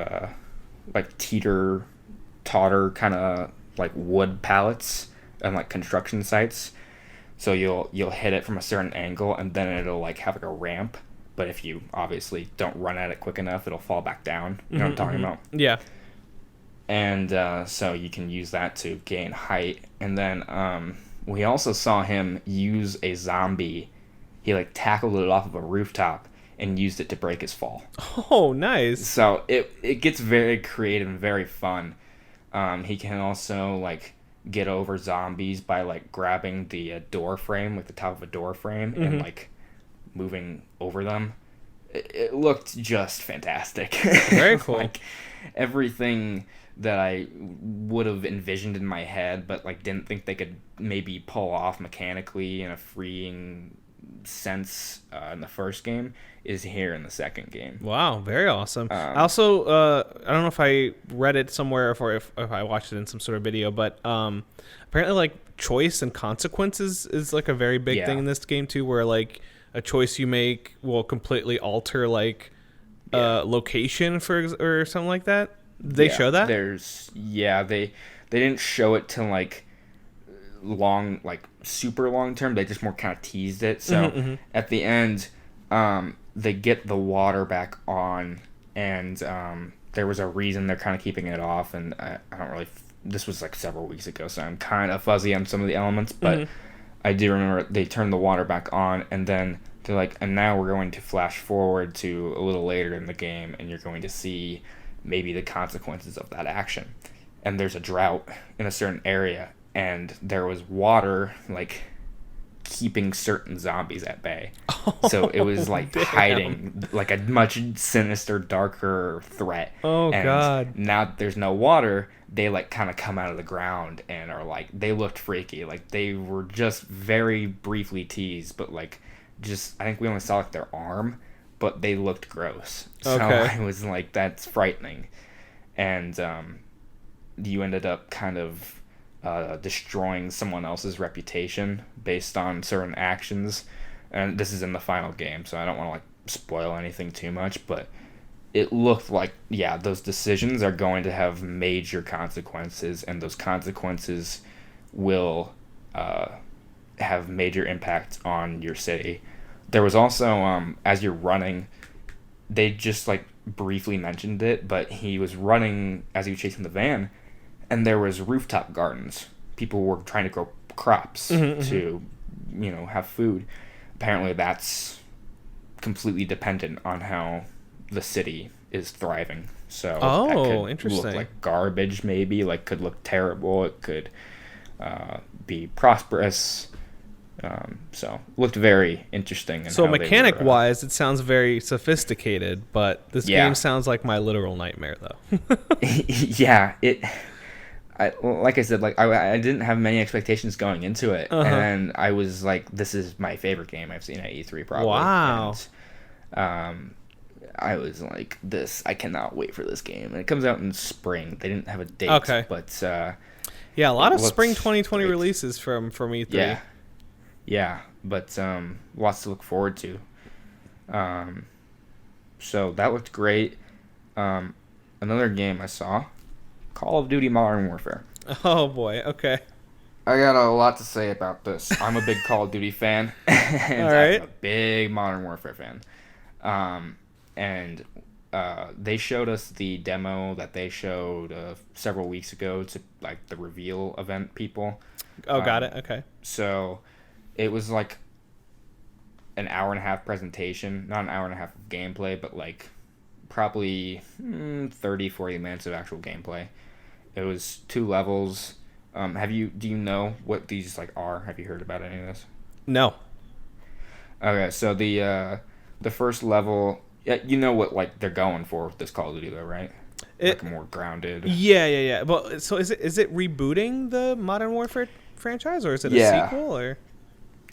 like teeter-totter kind of like wood pallets and like construction sites. So you'll hit it from a certain angle, and then it'll like have like a ramp. But if you obviously don't run at it quick enough, it'll fall back down. You know what I'm talking about? Yeah. And so you can use that to gain height. And then we also saw him use a zombie. He like tackled it off of a rooftop and used it to break his fall. Oh, nice. So it gets very creative and very fun. He can also like get over zombies by like grabbing the door frame, like the top of a door frame, and like moving over them. It looked just fantastic. Very cool. Like everything that I would have envisioned in my head, but like didn't think they could maybe pull off mechanically in a freeing sense in the first game is here in the second game. Wow, very awesome. I also I don't know if I read it somewhere or if I watched it in some sort of video, but apparently like choice and consequences is like a very big thing in this game too, where like a choice you make will completely alter like location or something like that. They show that? They didn't show it to like long, like super long term. They just more kind of teased it. So at the end, they get the water back on, and there was a reason they're kind of keeping it off. And I don't really. This was like several weeks ago, so I'm kind of fuzzy on some of the elements, but I do remember they turned the water back on, and then they're like, and now we're going to flash forward to a little later in the game, and you're going to see maybe the consequences of that action. And there's a drought in a certain area, and there was water like keeping certain zombies at bay. So it was like hiding like a much sinister, darker threat. Oh, and God. now that there's no water, they like kind of come out of the ground and are like, they looked freaky. Like they were just very briefly teased, but like just, I think we only saw like their arm, but they looked gross. So I was like, that's frightening. And you ended up kind of destroying someone else's reputation based on certain actions. And this is in the final game, so I don't want to like spoil anything too much, but it looked like, yeah, those decisions are going to have major consequences, and those consequences will have major impact on your city. There was also, as you're running, they just like briefly mentioned it, but he was running as he was chasing the van, and there was rooftop gardens. People were trying to grow crops to, have food. Apparently that's completely dependent on how the city is thriving. So that could interesting. Look like garbage, maybe, like could look terrible. It could be prosperous. So looked very interesting. So mechanic wise, it sounds very sophisticated, but this game sounds like my literal nightmare, though. Yeah, like I said, like I didn't have many expectations going into it, and I was like, this is my favorite game I've seen at E3 probably. Wow. And, I was like, I cannot wait for this game. And it comes out in spring. They didn't have a date. Okay. But yeah, a lot of spring 2020 releases from E3. Yeah, but lots to look forward to. So that looked great. Another game I saw, Call of Duty Modern Warfare. Oh boy, okay. I got a lot to say about this. I'm a big Call of Duty fan, and I'm a big Modern Warfare fan. And they showed us the demo that they showed several weeks ago to like the reveal event people. Oh, got it. Okay. So it was like an hour and a half presentation, not an hour and a half of gameplay, but like probably 30, 40 minutes of actual gameplay. It was 2 levels. Do you know what these like are? Have you heard about any of this? No. Okay, so the first level, you know what like they're going for with this Call of Duty though, right? Like more grounded. Yeah. But so is it rebooting the Modern Warfare franchise, or is it a sequel, or?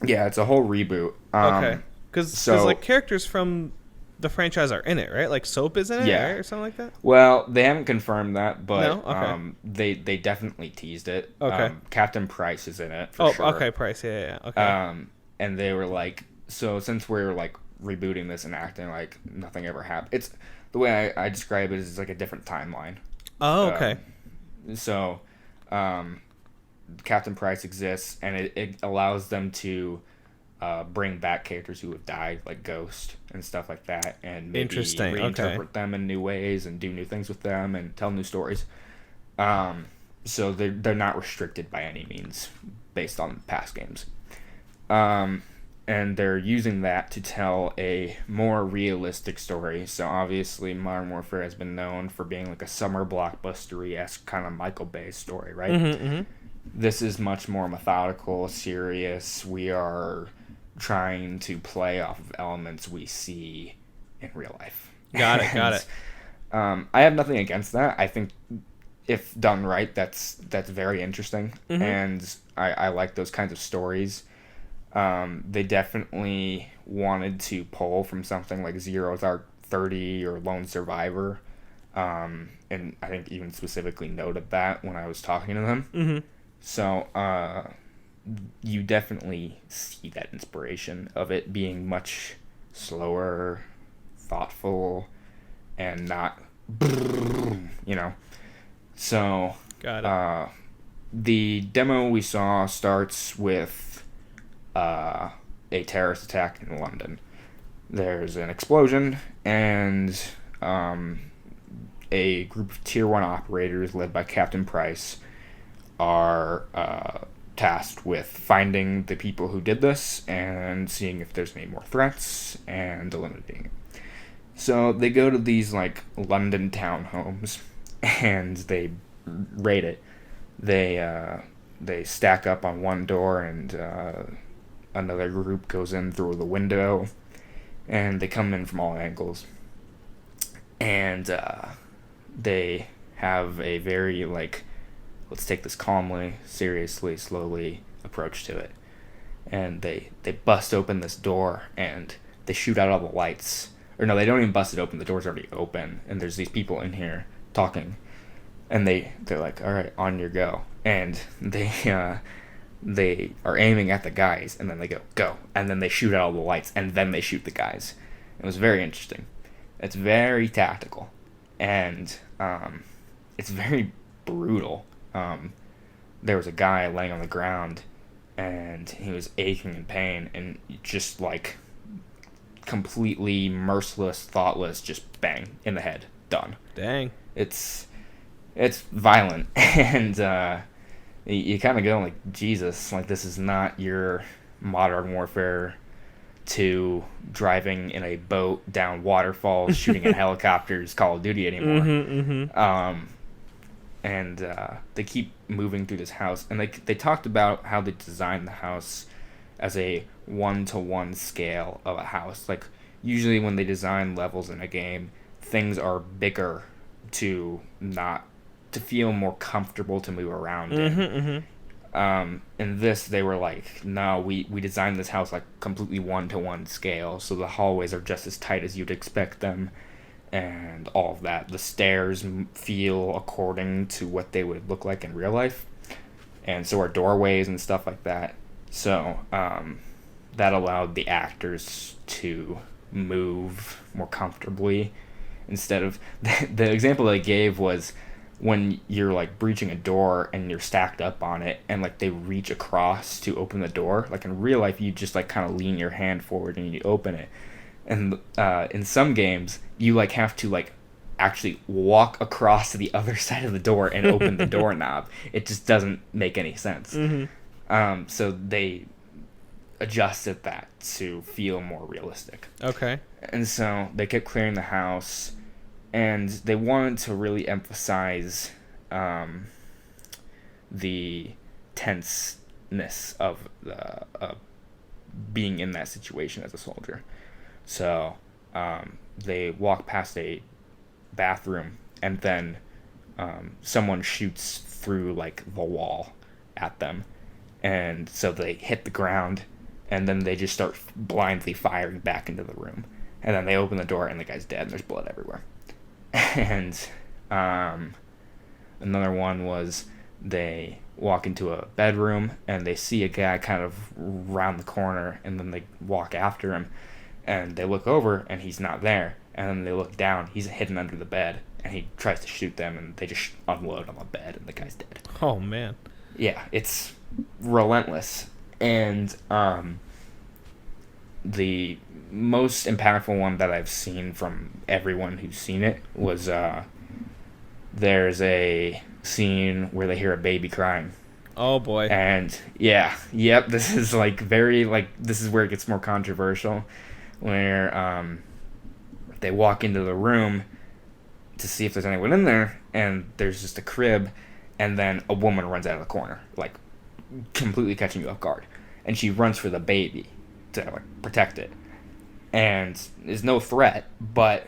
Yeah, it's a whole reboot. Okay, because like characters from the franchise are in it, right? Like Soap is in it, right? Or something like that. Well, they haven't confirmed that, but no? Okay. They definitely teased it. Okay. Captain Price is in it for sure. Oh, okay, Price, yeah. Okay. And they were like, so since we're like rebooting this and acting like nothing ever happened, it's the way I describe it is like a different timeline. Oh, okay. So, Captain Price exists, and it allows them to bring back characters who have died, like Ghost and stuff like that, and maybe reinterpret them in new ways and do new things with them and tell new stories. So they're not restricted by any means based on past games. And and they're using that to tell a more realistic story. So obviously Modern Warfare has been known for being like a summer blockbuster-esque kind of Michael Bay story, right? This is much more methodical, serious. We are trying to play off of elements we see in real life. Got it. I have nothing against that. I think if done right, that's very interesting, and I like those kinds of stories. They definitely wanted to pull from something like Zero Dark 30 or Lone Survivor, and I think even specifically noted that when I was talking to them. So you definitely see that inspiration of it being much slower, thoughtful, and not, you know. So got it. The demo we saw starts with a terrorist attack in London. There's an explosion, and a group of Tier 1 operators led by Captain Price are tasked with finding the people who did this and seeing if there's any more threats and eliminating it. So they go to these like London townhomes and they raid it. They stack up on one door, and another group goes in through the window, and they come in from all angles. And they have a very like, let's take this calmly, seriously, slowly approach to it. And they bust open this door and they shoot out all the lights. Or no, they don't even bust it open. The door's already open, and there's these people in here talking. And they're like, all right, on your go. And they are aiming at the guys, and then they go. And then they shoot out all the lights, and then they shoot the guys. It was very interesting. It's very tactical. And it's very brutal. There was a guy laying on the ground, and he was aching in pain, and just like completely merciless, thoughtless, just bang in the head, done. Dang. It's violent, and you kind of go like, Jesus, like this is not your Modern Warfare 2 driving in a boat down waterfalls, shooting at helicopters, Call of Duty anymore. And they keep moving through this house, and they talked about how they designed the house as a 1-to-1 scale of a house. Like usually when they design levels in a game, things are bigger to feel more comfortable to move around in. In this, they were like, no, we designed this house like completely 1-to-1 scale, so the hallways are just as tight as you'd expect them, and all of that. The stairs feel according to what they would look like in real life, and so are doorways and stuff like that. So that allowed the actors to move more comfortably, instead of the example they gave was when you're like breaching a door and you're stacked up on it, and like they reach across to open the door. Like in real life, you just like kind of lean your hand forward and you open it. And in some games, you like have to like actually walk across to the other side of the door and open the doorknob. It just doesn't make any sense. So they adjusted that to feel more realistic. Okay. And so they kept clearing the house, and they wanted to really emphasize the tenseness of being in that situation as a soldier. So they walk past a bathroom, and then someone shoots through like the wall at them, and so they hit the ground, and then they just start blindly firing back into the room, and then they open the door and the guy's dead and there's blood everywhere. And another one was they walk into a bedroom and they see a guy kind of round the corner, and then they walk after him, and they look over and he's not there, and then they look down, he's hidden under the bed, and he tries to shoot them, and they just unload on the bed and the guy's dead. Oh man. Yeah, it's relentless. And the most impactful one that I've seen from everyone who's seen it was there's a scene where they hear a baby crying. Oh boy. And this is like this is where it gets more controversial, where they walk into the room to see if there's anyone in there, and there's just a crib, and then a woman runs out of the corner, like completely catching you off guard, and she runs for the baby to like protect it, and there's no threat, but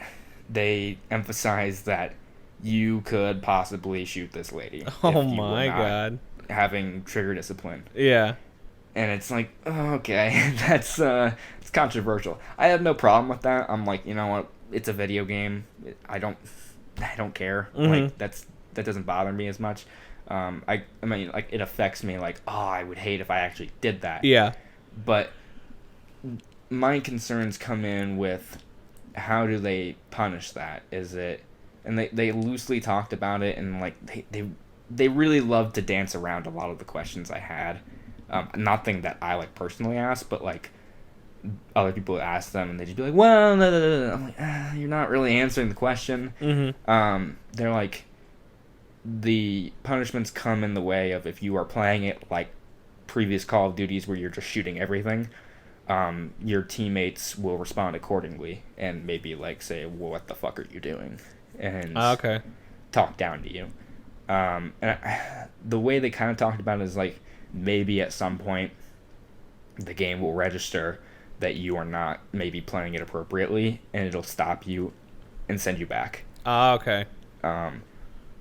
they emphasize that you could possibly shoot this lady. Oh my god. Having trigger discipline. Yeah. And it's like, okay, that's it's controversial. I have no problem with that. I'm like, you know what? It's a video game. I don't care. Like that doesn't bother me as much. I mean, like, it affects me. Like, oh, I would hate if I actually did that. Yeah. But my concerns come in with how do they punish that? Is it, and they loosely talked about it, and like they really loved to dance around a lot of the questions I had. Nothing that I like personally asked, but like other people asked them, and they'd just be like, well, no. I'm like, you're not really answering the question. They're like, the punishments come in the way of if you are playing it like previous Call of Duties where you're just shooting everything, your teammates will respond accordingly and maybe like say, well, what the fuck are you doing? And talk down to you. And the way they kind of talked about it is like, maybe at some point the game will register that you are not maybe playing it appropriately, and it'll stop you and send you back.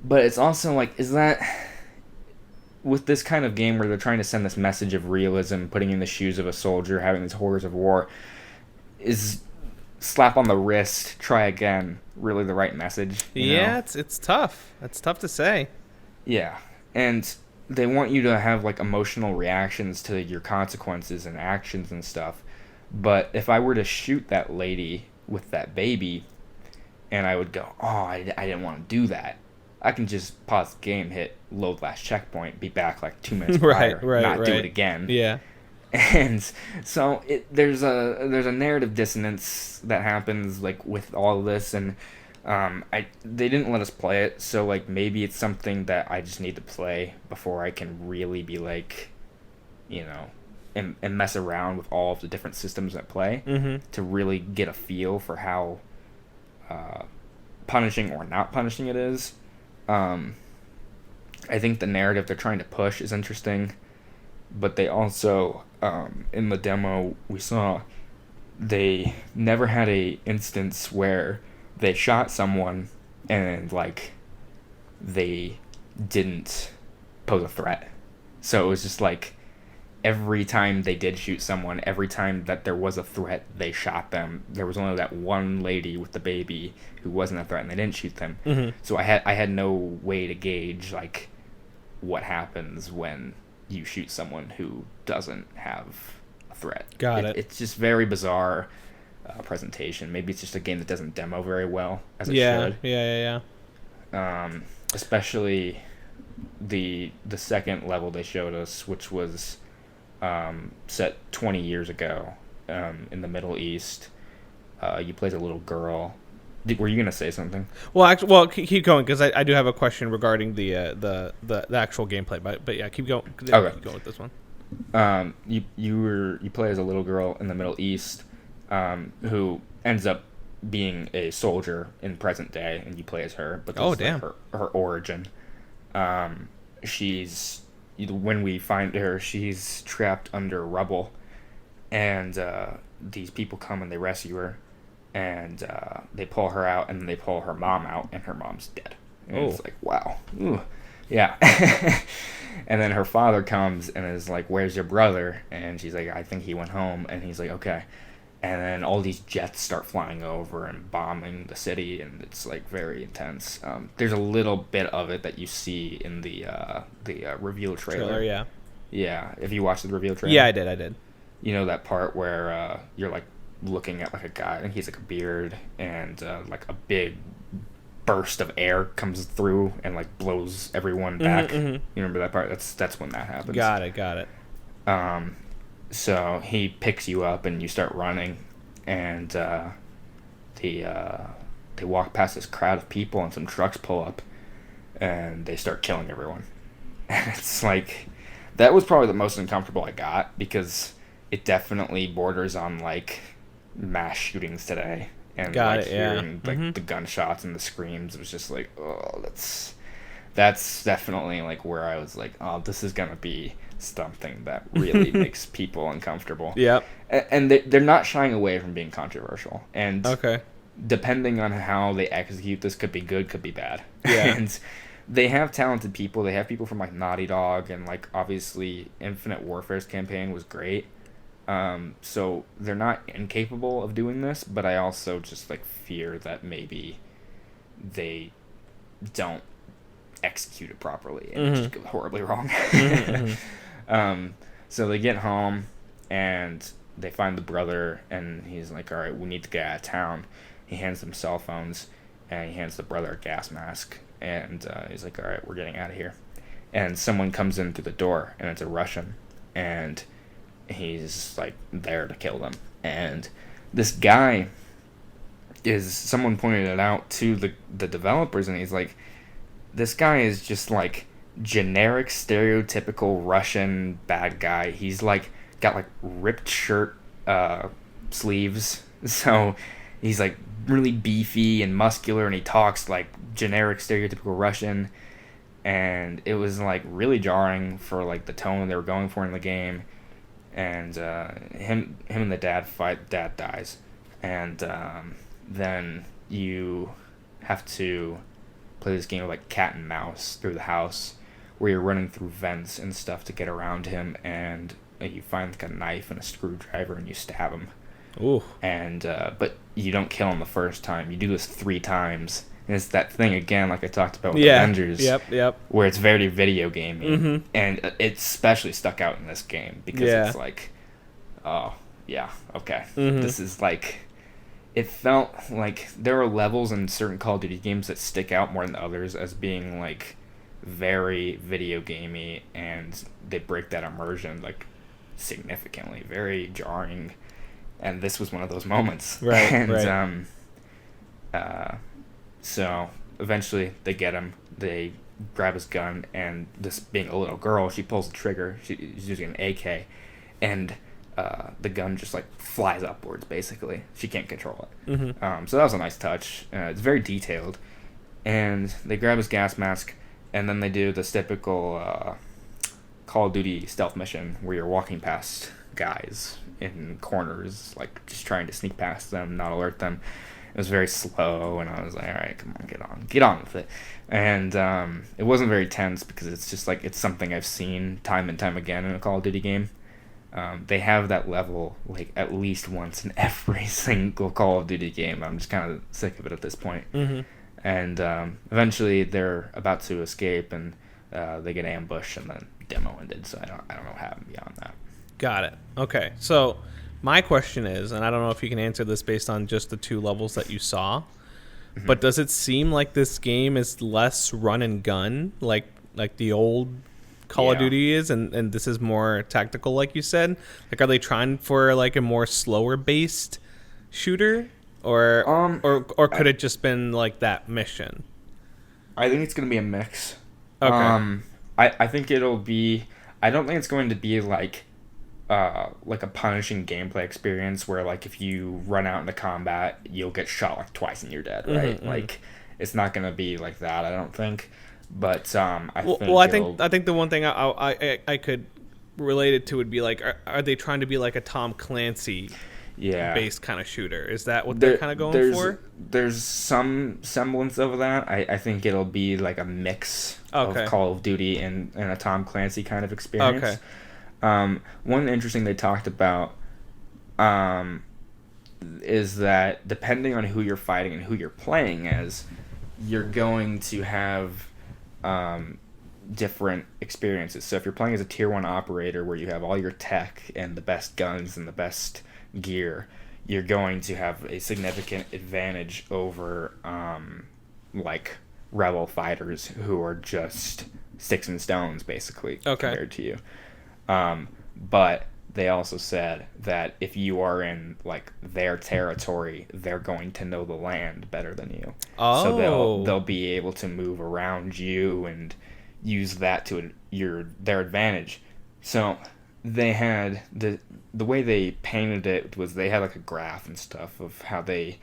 But it's also like, is that, with this kind of game where they're trying to send this message of realism, putting in the shoes of a soldier, having these horrors of war, is slap on the wrist, try again, really the right message? Yeah, it's tough. It's tough to say. Yeah, and they want you to have like emotional reactions to your consequences and actions and stuff. But if I were to shoot that lady with that baby, and I would go, oh, I didn't want to do that, I can just pause the game, hit load last checkpoint, be back like 2 minutes prior, not do it again. Yeah. And so there's a narrative dissonance that happens like with all of this, and they didn't let us play it, so like maybe it's something that I just need to play before I can really be like, you know, and mess around with all of the different systems at play to really get a feel for how punishing or not punishing it is. I think the narrative they're trying to push is interesting, but they also, in the demo we saw, they never had a instance where they shot someone and like they didn't pose a threat. So it was just like every time they did shoot someone, every time that there was a threat, they shot them. There was only that one lady with the baby who wasn't a threat, and they didn't shoot them. So I had no way to gauge like what happens when you shoot someone who doesn't have a threat. Got it. It's just very bizarre presentation. Maybe it's just a game that doesn't demo very well as it should. Yeah. Especially the second level they showed us, which was set 20 years ago in the Middle East. You played a little girl. Were you gonna say something? Well, keep going, because I do have a question regarding the actual gameplay. But yeah, keep going. Okay. Keep going with this one. You play as a little girl in the Middle East, who ends up being a soldier in present day, and you play as her. But this is like her origin. She's, when we find her, she's trapped under rubble, and these people come and they rescue her, and they pull her out, and then they pull her mom out, and her mom's dead. And it's like, wow. Ooh. Yeah. And then her father comes and is like, where's your brother? And she's like, I think he went home. And he's like, okay. And then all these jets start flying over and bombing the city, and it's like very intense. There's a little bit of it that you see in the reveal trailer. Yeah. If you watched the reveal trailer. Yeah, I did. You know that part where you're like looking at like a guy, I think he's like a beard, and like a big burst of air comes through and like blows everyone back. You remember that part? That's when that happens. Got it. So he picks you up and you start running, and they walk past this crowd of people, and some trucks pull up and they start killing everyone. And it's like, That was probably the most uncomfortable I got, because it definitely borders on like mass shootings today, and hearing like the gunshots and the screams. It was just like, oh, that's definitely like where I was like, oh, this is gonna be something that really makes people uncomfortable. Yep. And they're not shying away from being controversial, and okay, depending on how they execute this, could be good, could be bad. Yeah. And they have talented people. They have people from like Naughty Dog, and like obviously Infinite Warfare's campaign was great. So they're not incapable of doing this, but I also just like fear that maybe they don't execute it properly and it just goes horribly wrong. So they get home and they find the brother, and he's like, all right, we need to get out of town. He hands them cell phones, and he hands the brother a gas mask, and he's like, all right, we're getting out of here. And someone comes in through the door, and it's a Russian, and he's like there to kill them. And this guy someone pointed it out to the developers, and he's like, this guy is just like generic stereotypical Russian bad guy. He's like got like ripped shirt sleeves, so he's like really beefy and muscular, and he talks like generic stereotypical Russian. And it was like really jarring for like the tone they were going for in the game. And him and the dad fight. Dad dies, and then you have to play this game of like cat and mouse through the house, where you're running through vents and stuff to get around him, and you find like a knife and a screwdriver, and you stab him. Ooh. And but you don't kill him the first time. You do this 3 times. And it's that thing again, like I talked about with Avengers, where it's very video gamey, and it especially stuck out in this game because it's like, oh yeah, okay, this is like, it felt like there are levels in certain Call of Duty games that stick out more than others as being like very video gamey, and they break that immersion like significantly, very jarring, and this was one of those moments, right? And so eventually they get him, they grab his gun, and this being a little girl, she pulls the trigger, she's using an AK, and the gun just like flies upwards basically. She can't control it. So that was a nice touch. It's very detailed. And they grab his gas mask, and then they do this typical Call of Duty stealth mission where you're walking past guys in corners, like just trying to sneak past them, not alert them. It was very slow, and I was like, all right, come on, get on with it. And it wasn't very tense because it's just like, it's something I've seen time and time again in a Call of Duty game. They have that level like at least once in every single Call of Duty game. I'm just kind of sick of it at this point. And eventually they're about to escape, and they get ambushed, and then demo ended. So I don't know what happened beyond that. Got it. Okay, so my question is, and I don't know if you can answer this based on just the 2 levels that you saw, but does it seem like this game is less run and gun like the old Call of Duty is, and this is more tactical, like you said? Like, are they trying for like a more slower based shooter, or could it just been like that mission? I think it's gonna be a mix. Okay. I think it'll be. I don't think it's going to be like a punishing gameplay experience where like if you run out into combat you'll get shot like twice and you're dead, right? Like it's not gonna be like that, I don't think. But I think the one thing I could relate it to would be like, are they trying to be like a Tom Clancy based kind of shooter? Is that what they're kind of going for? There's some semblance of that. I think it'll be like a mix of Call of Duty and a Tom Clancy kind of experience. Okay. One interesting they talked about is that depending on who you're fighting and who you're playing as, you're going to have different experiences. So if you're playing as a tier 1 operator where you have all your tech and the best guns and the best gear, you're going to have a significant advantage over like rebel fighters who are just sticks and stones basically compared to you. But they also said that if you are in like their territory, they're going to know the land better than you. So they'll be able to move around you and use that to their advantage. So they had the way they painted it was they had like a graph and stuff of how they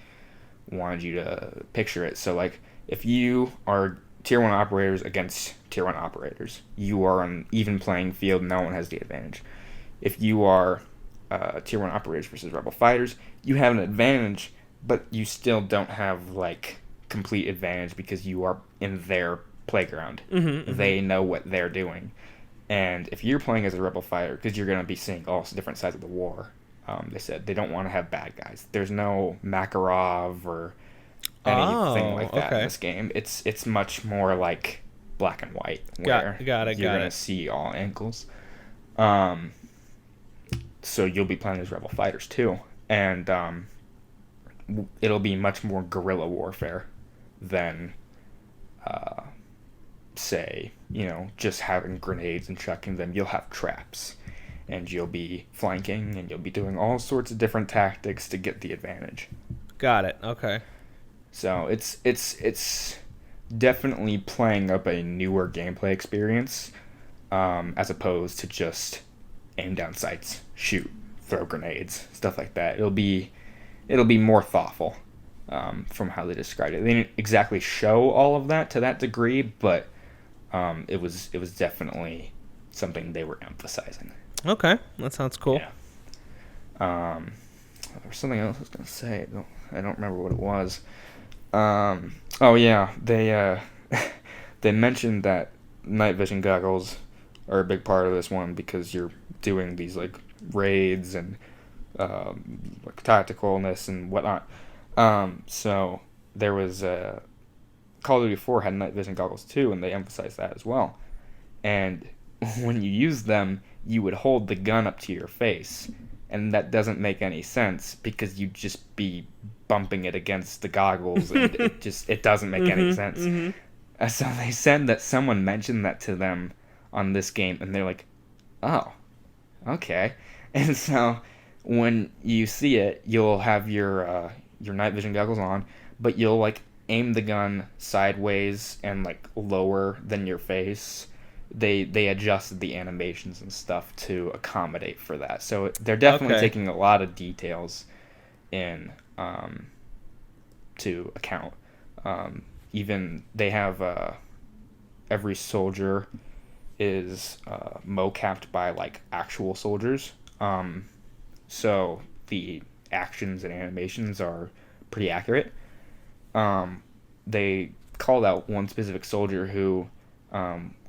wanted you to picture it. So like if you are tier 1 operators against tier 1 operators, you are on even playing field. No one has the advantage. If you are tier 1 operators versus rebel fighters, you have an advantage, but you still don't have like complete advantage because you are in their playground. They know what they're doing. And if you're playing as a rebel fighter, because you're going to be seeing all different sides of the war, they said they don't want to have bad guys. There's no Makarov or anything like that in this game. It's much more like black and white, where you're going to see all angles. So you'll be playing as rebel fighters too, and it'll be much more guerrilla warfare than say, just having grenades and chucking them. You'll have traps, and you'll be flanking, and you'll be doing all sorts of different tactics to get the advantage. Got it. Okay. So it's definitely playing up a newer gameplay experience, as opposed to just aim down sights, shoot, throw grenades, stuff like that. It'll be more thoughtful, from how they described it. They didn't exactly show all of that to that degree, but it was definitely something they were emphasizing. Okay, that sounds cool. Yeah. There was something else I was gonna say. I don't remember what it was. Oh yeah, they they mentioned that night vision goggles are a big part of this one because you're doing these like raids and like tacticalness and whatnot. So there was Call of Duty 4 had night vision goggles too, and they emphasized that as well. And when you use them, you would hold the gun up to your face, and that doesn't make any sense because you'd just be bumping it against the goggles, and it doesn't make any sense. So they said that someone mentioned that to them on this game, and they're like, oh, okay. And so when you see it, you'll have your night vision goggles on, but you'll like aim the gun sideways and like lower than your face. They adjusted the animations and stuff to accommodate for that. So they're definitely taking a lot of details in to account. Even they have every soldier is mocapped by like actual soldiers. So the actions and animations are pretty accurate. They called out one specific soldier who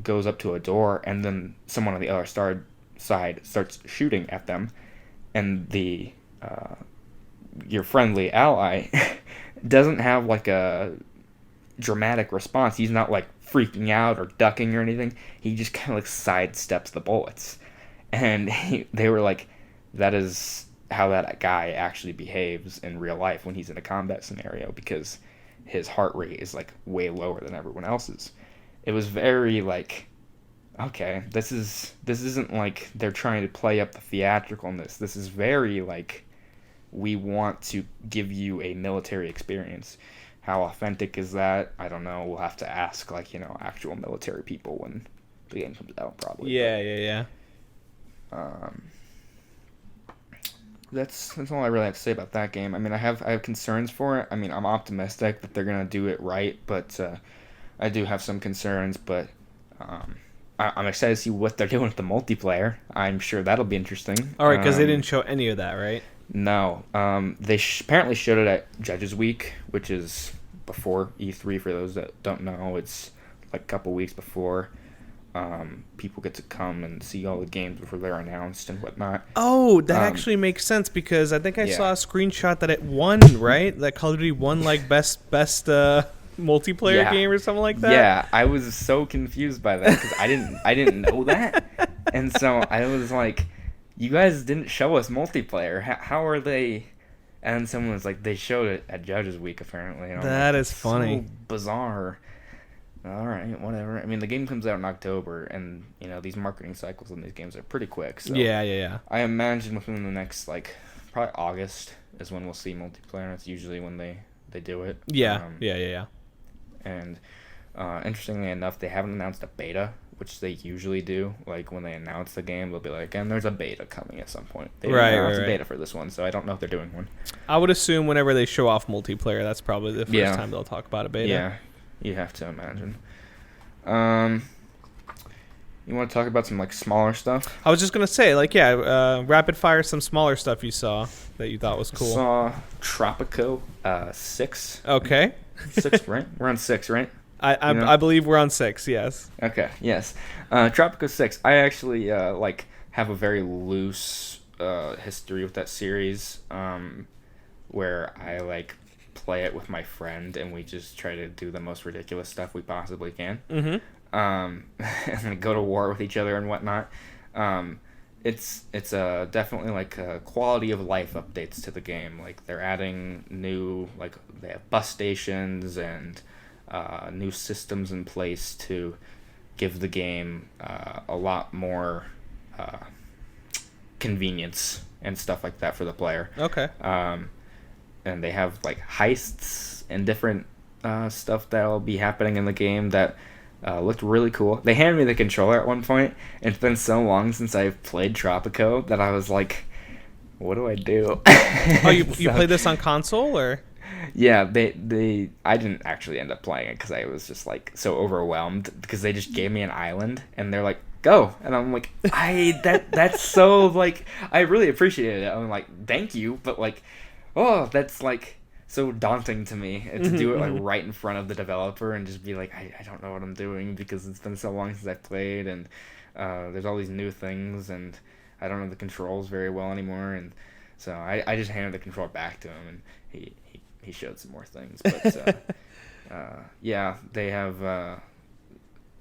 goes up to a door, and then someone on the other side starts shooting at them, and the your friendly ally doesn't have like a dramatic response. He's not like freaking out or ducking or anything. He just kind of like sidesteps the bullets, and they were like, that is how that guy actually behaves in real life when he's in a combat scenario, because his heart rate is like way lower than everyone else's. It was very like, okay, this isn't like they're trying to play up the theatricalness. This is very like, we want to give you a military experience. How authentic is that? I don't know. We'll have to ask like, actual military people when the game comes out, probably. Yeah. That's all I really have to say about that game. I mean, I have concerns for it. I mean, I'm optimistic that they're gonna do it right, but I do have some concerns. But I'm excited to see what they're doing with the multiplayer. I'm sure that'll be interesting. All right, because they didn't show any of that, right? No. They apparently showed it at Judges Week, which is before E3. For those that don't know, it's like a couple weeks before. People get to come and see all the games before they're announced and whatnot. Oh, that actually makes sense, because I think I saw a screenshot that it won, right? That Call of Duty won like best multiplayer game or something like that. Yeah, I was so confused by that because I didn't know that, and so I was like, you guys didn't show us multiplayer. How are they? And someone was like, they showed it at Judges Week apparently. And that is funny. So bizarre. All right, whatever. I mean, the game comes out in October, and these marketing cycles on these games are pretty quick. So yeah. I imagine within the next probably August is when we'll see multiplayer. That's usually when they do it. Yeah. And interestingly enough, they haven't announced a beta which they usually do. Like when they announce the game, they'll be like, and there's a beta coming at some point. They right, didn't announce right, a beta for this one, so I don't know if they're doing one. I would assume whenever they show off multiplayer, that's probably the first time they'll talk about a beta. Yeah, you have to imagine. You want to talk about some like smaller stuff? I was just gonna say, like, rapid fire some smaller stuff you saw that you thought was cool. Saw Tropico 6. Okay. 6, right? We're on 6, right? I believe we're on 6. Yes. Okay. Yes. Tropico 6. I actually like have a very loose history with that series, where I like play it with my friend and we just try to do the most ridiculous stuff we possibly can. Mm-hmm. And go to war with each other and whatnot. It's definitely like quality of life updates to the game. Like they're adding new, like they have bus stations and new systems in place to give the game a lot more convenience and stuff like that for the player. Okay. And they have like heists and different stuff that'll be happening in the game that looked really cool. They handed me the controller at one point, and it's been so long since I've played Tropico that I was like, what do I do? Oh, you played this on console, or? Yeah, I didn't actually end up playing it because I was just like so overwhelmed because they just gave me an island and they're like, go, and I'm like, that's so like, I really appreciated it. I'm like, thank you, but like, oh, that's like so daunting to me to do it like right in front of the developer and just be like, I don't know what I'm doing because it's been so long since I've played, and there's all these new things and I don't know the controls very well anymore, and so I just handed the controller back to him and he showed some more things, but yeah, they have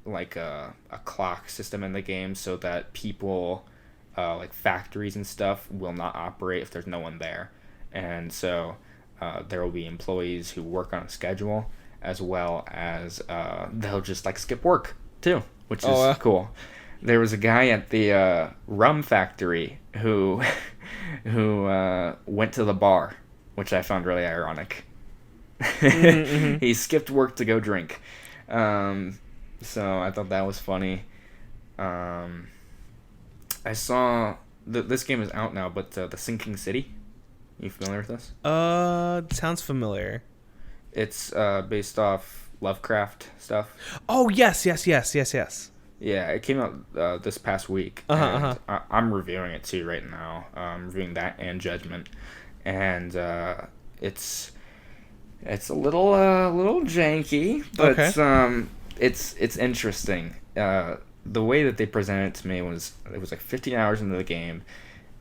like a clock system in the game so that people like factories and stuff will not operate if there's no one there, and so there will be employees who work on a schedule, as well as they'll just like skip work too, which is cool. There was a guy at the rum factory who went to the bar, which I found really ironic. He skipped work to go drink. So I thought that was funny. I saw this game is out now, but The Sinking City. You familiar with this? Sounds familiar. It's based off Lovecraft stuff. Oh, yes. Yeah, it came out this past week. I'm reviewing it too right now. I'm reviewing that and Judgment, and it's a little janky, but okay. It's interesting. The way that they presented it to me was it was like 15 hours into the game,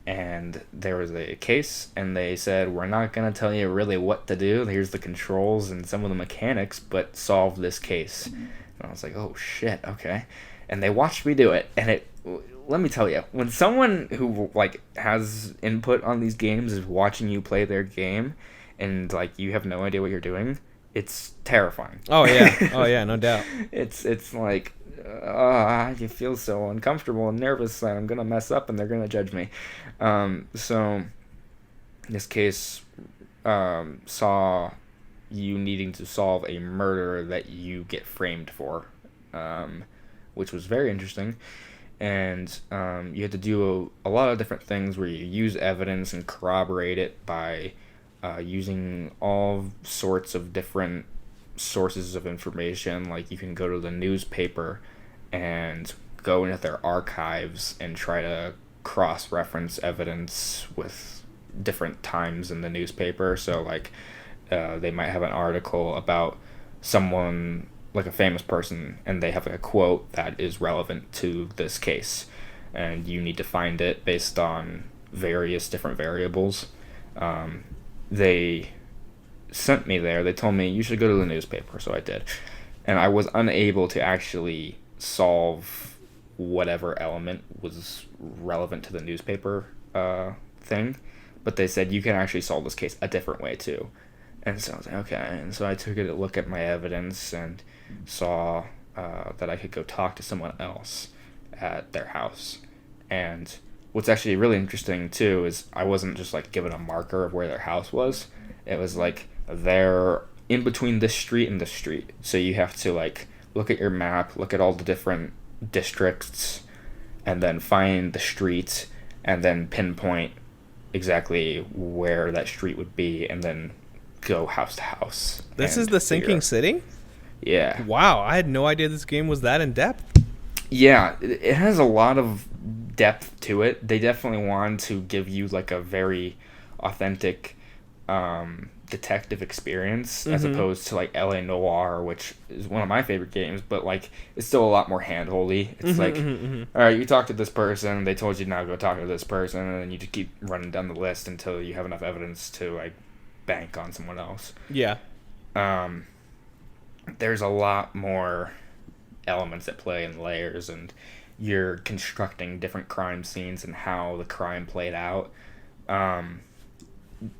and there was a case, and they said, we're not going to tell you really what to do. Here's the controls and some of the mechanics, but solve this case. And I was like, oh shit, okay. And they watched me do it, and let me tell you, when someone who like has input on these games is watching you play their game, and like you have no idea what you're doing, it's terrifying. Oh yeah, no doubt. It's like, you feel so uncomfortable and nervous that I'm gonna mess up and they're gonna judge me. So this case saw you needing to solve a murder that you get framed for, which was very interesting. And you had to do a lot of different things where you use evidence and corroborate it by using all sorts of different sources of information. Like you can go to the newspaper and go into their archives and try to cross-reference evidence with different times in the newspaper. So like they might have an article about someone, like a famous person, and they have a quote that is relevant to this case, and you need to find it based on various different variables. They sent me there. They told me you should go to the newspaper, so I did, and I was unable to actually solve whatever element was relevant to the newspaper thing, but they said you can actually solve this case a different way too. And so I was like, okay. And so I took a look at my evidence and saw that I could go talk to someone else at their house. And what's actually really interesting too is I wasn't just like given a marker of where their house was. It was like they're in between this street and this street. So you have to like look at your map, look at all the different districts, and then find the streets, and then pinpoint exactly where that street would be, and then go house to house. This is the sinking city? Yeah. Wow, I had no idea this game was that in depth. Yeah, it has a lot of depth to it. They definitely wanted to give you like a very authentic detective experience, as opposed to like LA Noire, which is one of my favorite games, but like it's still a lot more handholdy. It's all right, you talk to this person, they told you now go talk to this person, and then you just keep running down the list until you have enough evidence to like bank on someone else. Yeah. There's a lot more elements at play and layers, and you're constructing different crime scenes and how the crime played out.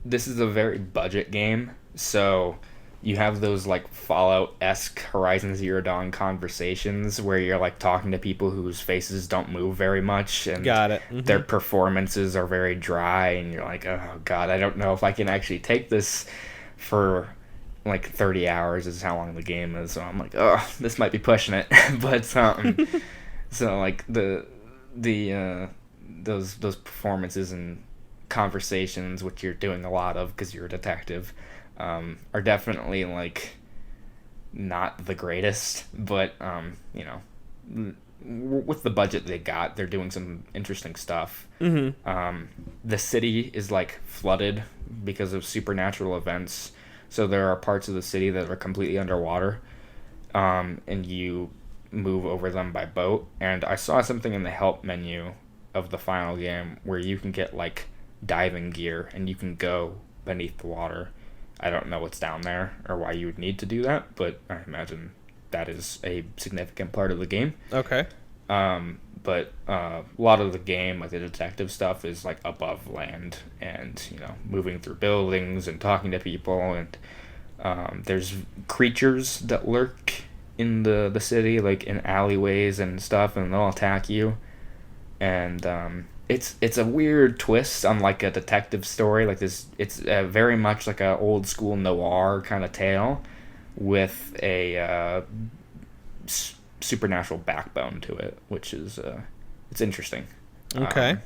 This is a very budget game, so you have those like Fallout-esque Horizon Zero Dawn conversations where you're like talking to people whose faces don't move very much, and got it. Their performances are very dry, and you're like, oh god, I don't know if I can actually take this for like 30 hours is how long the game is. So I'm like, oh, this might be pushing it. But so like those performances and conversations, which you're doing a lot of because you're a detective, are definitely like not the greatest, but with the budget they got, they're doing some interesting stuff. The city is like flooded because of supernatural events, so there are parts of the city that are completely underwater, and you move over them by boat. And I saw something in the help menu of the final game where you can get like diving gear and you can go beneath the water. I don't know what's down there or why you would need to do that, but I imagine that is a significant part of the game. Okay. But a lot of the game, like the detective stuff, is like above land and, moving through buildings and talking to people. And there's creatures that lurk in the city, like in alleyways and stuff, and they'll attack you. And it's a weird twist on like a detective story. Like this, it's very much like a old school noir kind of tale with a supernatural backbone to it, which is it's interesting. Okay.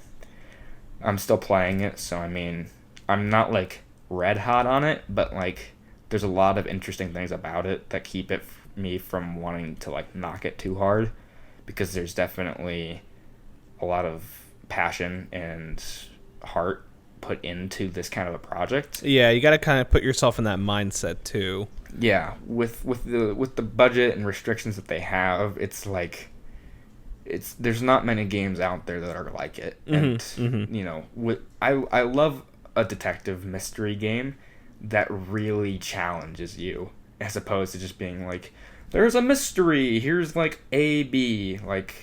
I'm still playing it, so I mean, I'm not like red hot on it, but like there's a lot of interesting things about it that keep me from wanting to like knock it too hard, because there's definitely a lot of passion and heart put into this kind of a project. Yeah, you got to kind of put yourself in that mindset too. Yeah, with the budget and restrictions that they have, it's like there's not many games out there that are like it. And I love a detective mystery game that really challenges you, as opposed to just being like, there's a mystery, here's like A, B, like,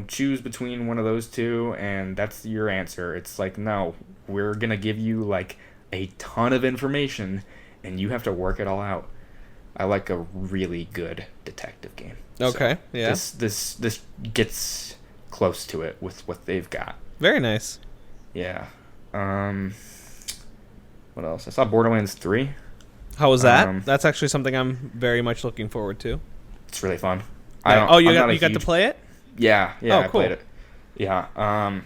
choose between one of those two and that's your answer. It's like, no, we're gonna give you like a ton of information and you have to work it all out. I like a really good detective game. Okay, so yeah. This gets close to it with what they've got. Very nice. Yeah. What else? I saw Borderlands 3. How was that? That's actually something I'm very much looking forward to. It's really fun. Yeah. You got to play it? Yeah, Oh, I cool. played it. Yeah,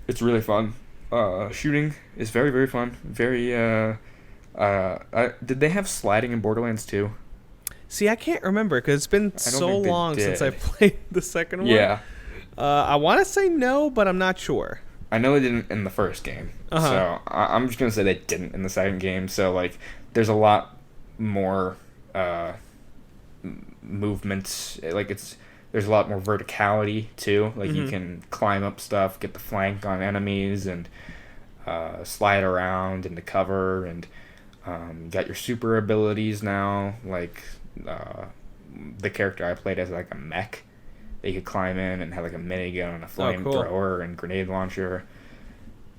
it's really fun. Shooting is very, very fun. Very, did they have sliding in Borderlands 2? See, I can't remember because it's been so long since I played the second one. Yeah. I want to say no, but I'm not sure. I know they didn't in the first game. So I'm just going to say they didn't in the second game. So, like, there's a lot more movements. Like, there's a lot more verticality, too. Like, you can climb up stuff, get the flank on enemies, and slide around into cover. And you got your super abilities now. Like, the character I played as, like, a mech. They could climb in and have like a minigun and a flamethrower and grenade launcher.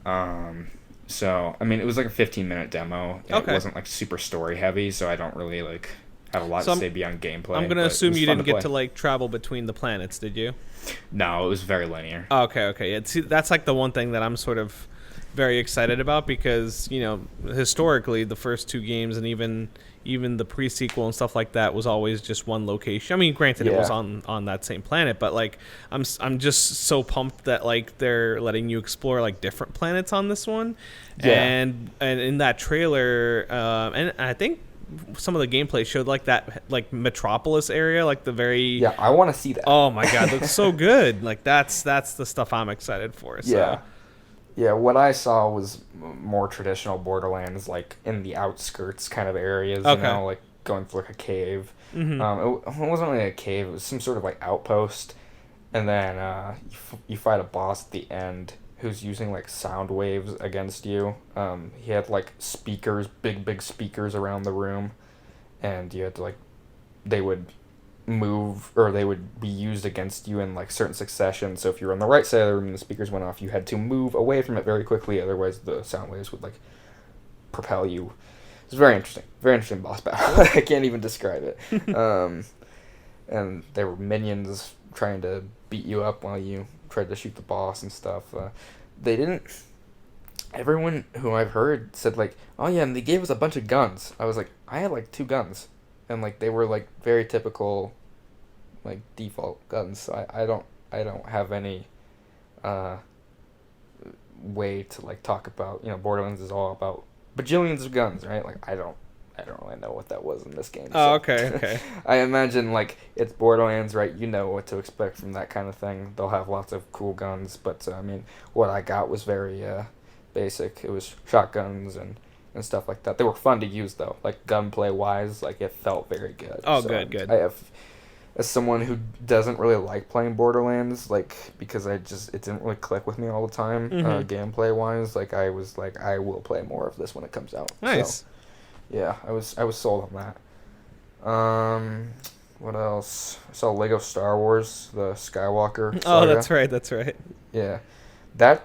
So I mean, it was like a 15-minute demo. It wasn't like super story heavy, so I don't really like have a lot to say beyond gameplay. I'm gonna assume you didn't get to like travel between the planets, did you? No, it was very linear. Okay. Yeah, see, that's like the one thing that I'm sort of very excited about because, historically the first two games and even the pre-sequel and stuff like that was always just one location. I mean, granted it was on that same planet, but like I'm just so pumped that like they're letting you explore like different planets on this one. And in that trailer and I think some of the gameplay showed like that like Metropolis area, like the very I want to see that. Oh my god, looks so good. Like that's the stuff I'm excited for. So. Yeah, what I saw was more traditional Borderlands, like in the outskirts kind of areas, like going through like a cave. Mm-hmm. It wasn't really a cave, it was some sort of like outpost. And then you fight a boss at the end who's using like sound waves against you. He had like speakers, big speakers around the room. And you had to like, they would move or they would be used against you in like certain succession. So if you were on the right side of the room and the speakers went off, you had to move away from it very quickly, otherwise the sound waves would like propel you. It's very interesting boss battle. I can't even describe it. And there were minions trying to beat you up while you tried to shoot the boss and stuff. Everyone who I've heard said like, oh yeah, and they gave us a bunch of guns. I was like, I had like 2 guns and like they were like very typical like default guns. So I don't have any way to like talk about, Borderlands is all about bajillions of guns, right? Like I don't really know what that was in this game. Oh, okay. I imagine like it's Borderlands, right? You know what to expect from that kind of thing. They'll have lots of cool guns, but I mean, what I got was very basic. It was shotguns and stuff like that. They were fun to use though, like gunplay wise, like it felt very good. Oh, so good. I have, as someone who doesn't really like playing Borderlands, like because it didn't really click with me all the time, gameplay wise. Like I was like, I will play more of this when it comes out. Nice. So, yeah, I was sold on that. What else? I saw Lego Star Wars, the Skywalker saga. Oh, that's right. Yeah, that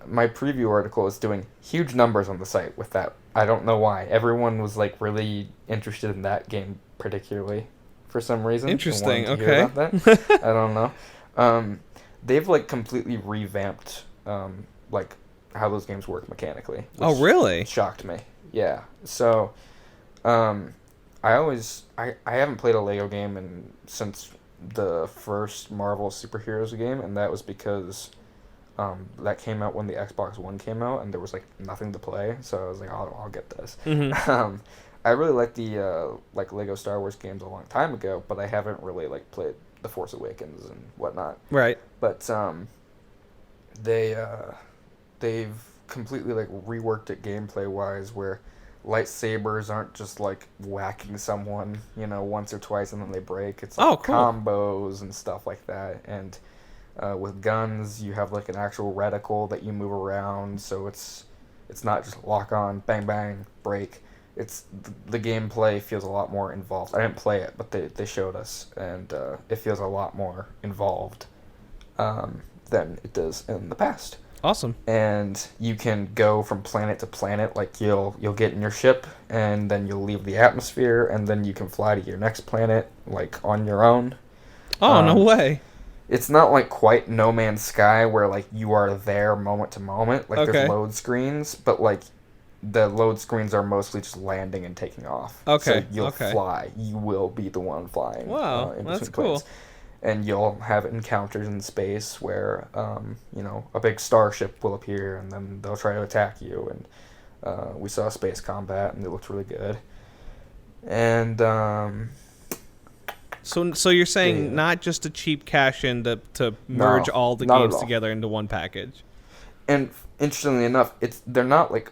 my preview article is doing huge numbers on the site with that. I don't know why. Everyone was like really interested in that game particularly for some reason. Interesting. Okay. Hear about that. I don't know. They've like completely revamped like how those games work mechanically. Oh, really? Shocked me. Yeah. So, I haven't played a Lego game since the first Marvel superheroes game, and that was because that came out when the Xbox One came out, and there was like nothing to play. So I was like, I'll get this. Mm-hmm. I really liked the like Lego Star Wars games a long time ago, but I haven't really like played The Force Awakens and whatnot. Right. But they've completely like reworked it gameplay wise, where lightsabers aren't just like whacking someone once or twice and then they break. It's like cool. combos and stuff like that. And with guns you have like an actual reticle that you move around, so it's not just lock on, bang bang, break. It's the gameplay feels a lot more involved. I didn't play it, but they showed us, and it feels a lot more involved than it does in the past. Awesome. And you can go from planet to planet. Like you'll get in your ship, and then you'll leave the atmosphere, and then you can fly to your next planet like on your own. Oh, no way. It's not like quite No Man's Sky where like you are there moment to moment. Like there's load screens, but like the load screens are mostly just landing and taking off. Okay. So you'll fly. You will be the one flying. Wow, in that's between planes. cool. And you'll have encounters in space where, a big starship will appear, and then they'll try to attack you. And we saw space combat, and it looked really good. And so you're saying not just a cheap cash in to merge all the games together into one package? And interestingly enough, they're not like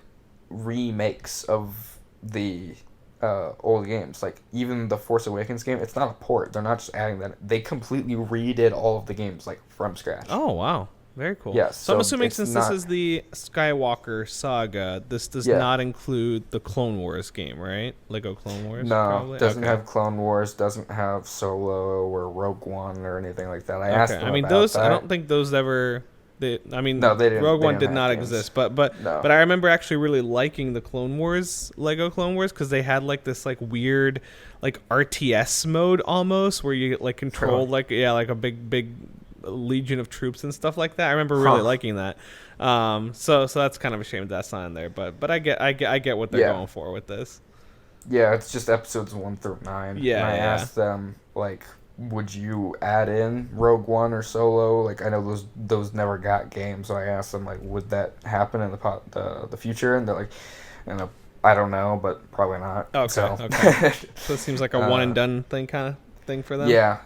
remakes of the old games. Like even the Force Awakens game, it's not a port. They're not just adding that. They completely redid all of the games like from scratch. Oh wow, very cool. Yes. So I'm assuming since this is the Skywalker saga, this does not include the Clone Wars game, right? Lego Clone Wars. No, probably? Doesn't have Clone Wars. Doesn't have Solo or Rogue One or anything like that. I asked them about those. that. I don't think those ever. No, they didn't. Rogue One did not exist, but I remember actually really liking the Clone Wars, Lego Clone Wars, because they had like this like weird like RTS mode almost, where you like control like a big legion of troops and stuff like that. I remember really liking that. So that's kind of a shame that's not in there, but I get what they're going for with this. Yeah, it's just episodes 1 through 9. Yeah, and I asked them, like, would you add in Rogue One or Solo? Like, I know those never got games, so I asked them, like, would that happen in the future? And they're like, I don't know, but probably not. Okay, okay. So it seems like a one and done kind of thing for them. Yeah.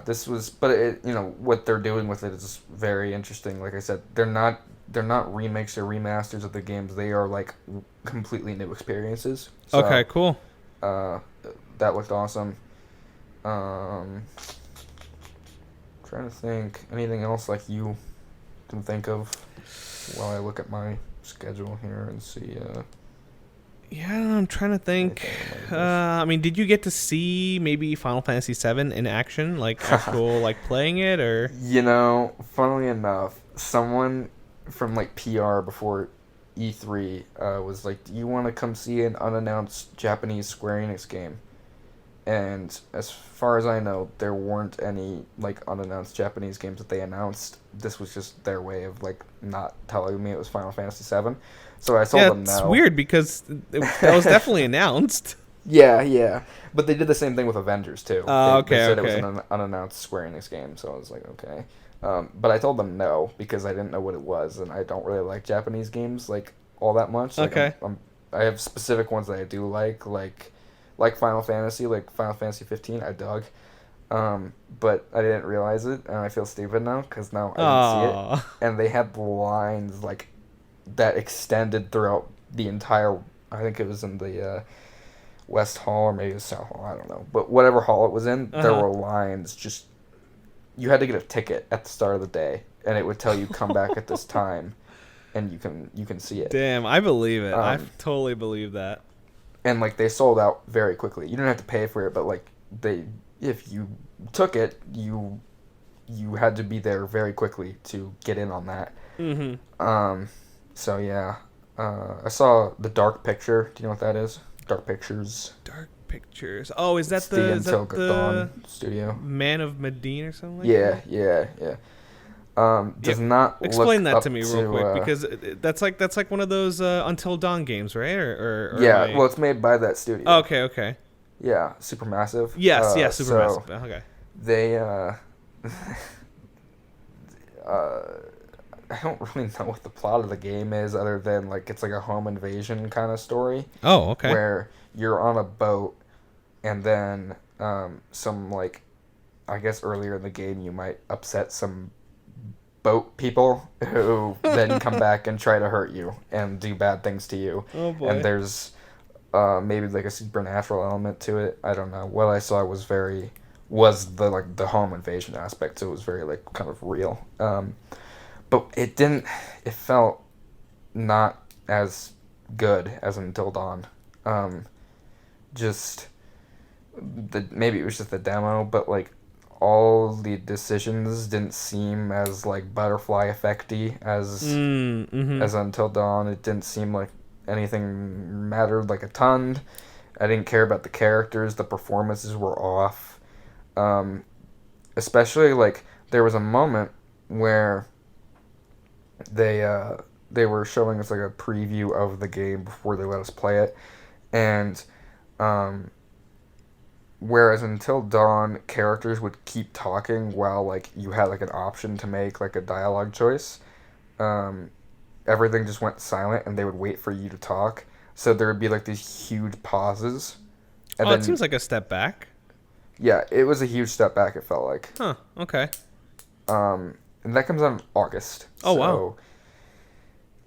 This was, but it, what they're doing with it is very interesting. Like I said, they're not remakes or remasters of the games. They are like completely new experiences. So, okay, cool. That looked awesome. Trying to think anything else like you can think of while I look at my schedule here and see. Yeah, I'm trying to think. I mean, did you get to see maybe Final Fantasy VII in action, like actual, like playing it, or? Funnily enough, someone from like PR before E3 was like, "Do you want to come see an unannounced Japanese Square Enix game?" And as far as I know, there weren't any like unannounced Japanese games that they announced. This was just their way of like not telling me it was Final Fantasy VII. So I told them no. Yeah, it's weird because that was definitely announced. Yeah. But they did the same thing with Avengers too. Okay, they said it was an unannounced Square Enix game, so I was like, okay. But I told them no because I didn't know what it was, and I don't really like Japanese games like all that much. Like, okay. I have specific ones that I do like Final Fantasy, like Final Fantasy 15. I dug. But I didn't realize it, and I feel stupid now because now I didn't see it. And they had lines like that extended throughout the entire. I think it was in the West Hall or maybe it was South Hall. I don't know, but whatever hall it was in, there were lines. Just you had to get a ticket at the start of the day, and it would tell you come back at this time, and you can see it. Damn, I believe it. I totally believe that. And like they sold out very quickly. You didn't have to pay for it, but like if you took it, you had to be there very quickly to get in on that. Mm-hmm. So yeah, I saw the Dark Picture. Do you know what that is? Dark Pictures. Dark Pictures. Oh, is that it's the Until Dawn studio? Man of Medine or something like that? Yeah. Does not explain look that to me real quick because that's like one of those Until Dawn games, right? Or yeah, well, it's made by that studio. Oh, okay. Yeah, Supermassive. Yes, Supermassive. Okay. They I don't really know what the plot of the game is other than like it's like a home invasion kind of story. Oh, okay. Where you're on a boat and then some like I guess earlier in the game you might upset some boat people who then come back and try to hurt you and do bad things to you. Oh boy. And there's maybe like a supernatural element to it. I don't know. What I saw was the like the home invasion aspect, so it was very like kind of real. But it felt not as good as Until Dawn. Maybe it was just the demo, but like all the decisions didn't seem as like butterfly effecty as Until Dawn. It didn't seem like anything mattered like a ton. I didn't care about the characters. The performances were off. Especially like there was a moment where they were showing us like a preview of the game before they let us play it, and whereas Until Dawn characters would keep talking while like you had like an option to make like a dialogue choice, everything just went silent and they would wait for you to talk, so there would be like these huge pauses. And then, it seems like a step back. Yeah, it was a huge step back, it felt like. Huh, okay. And that comes out in August. Oh, wow.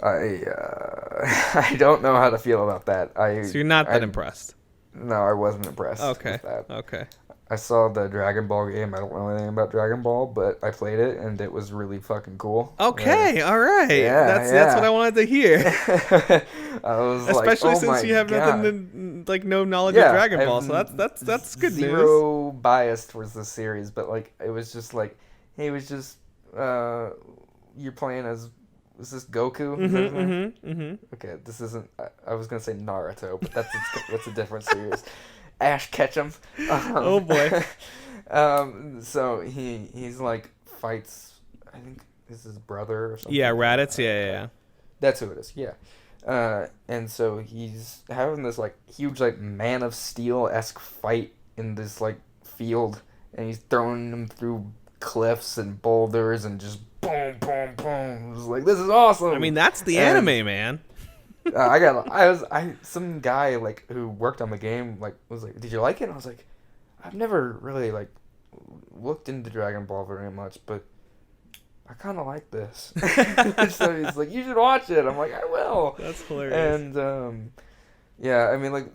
I don't know how to feel about that. So you're not that impressed? No, I wasn't impressed with that. Okay. I saw the Dragon Ball game. I don't know anything about Dragon Ball, but I played it, and it was really fucking cool. Okay, all right. Yeah, that's what I wanted to hear. I was especially like, since you have nothing to, like no knowledge of Dragon Ball, so that's good news. Zero bias towards the series, but like it was just like, hey, it was just you're playing as. Is this Goku? Okay, this isn't. I was gonna say Naruto, but that's a different series. Ash Ketchum. Oh boy. So he's like fights. I think is his brother or something. Yeah, Raditz. Yeah. That's who it is. Yeah. And so he's having this like huge like Man of Steel-esque fight in this like field, and he's throwing them through cliffs and boulders and just boom, boom, boom. It's like, this is awesome. I mean, that's the anime, man. Some guy like who worked on the game like was like, did you like it? And I was like, I've never really like looked into Dragon Ball very much, but I kind of like this. So he's like, you should watch it. I'm like, I will. That's hilarious. And yeah, I mean, like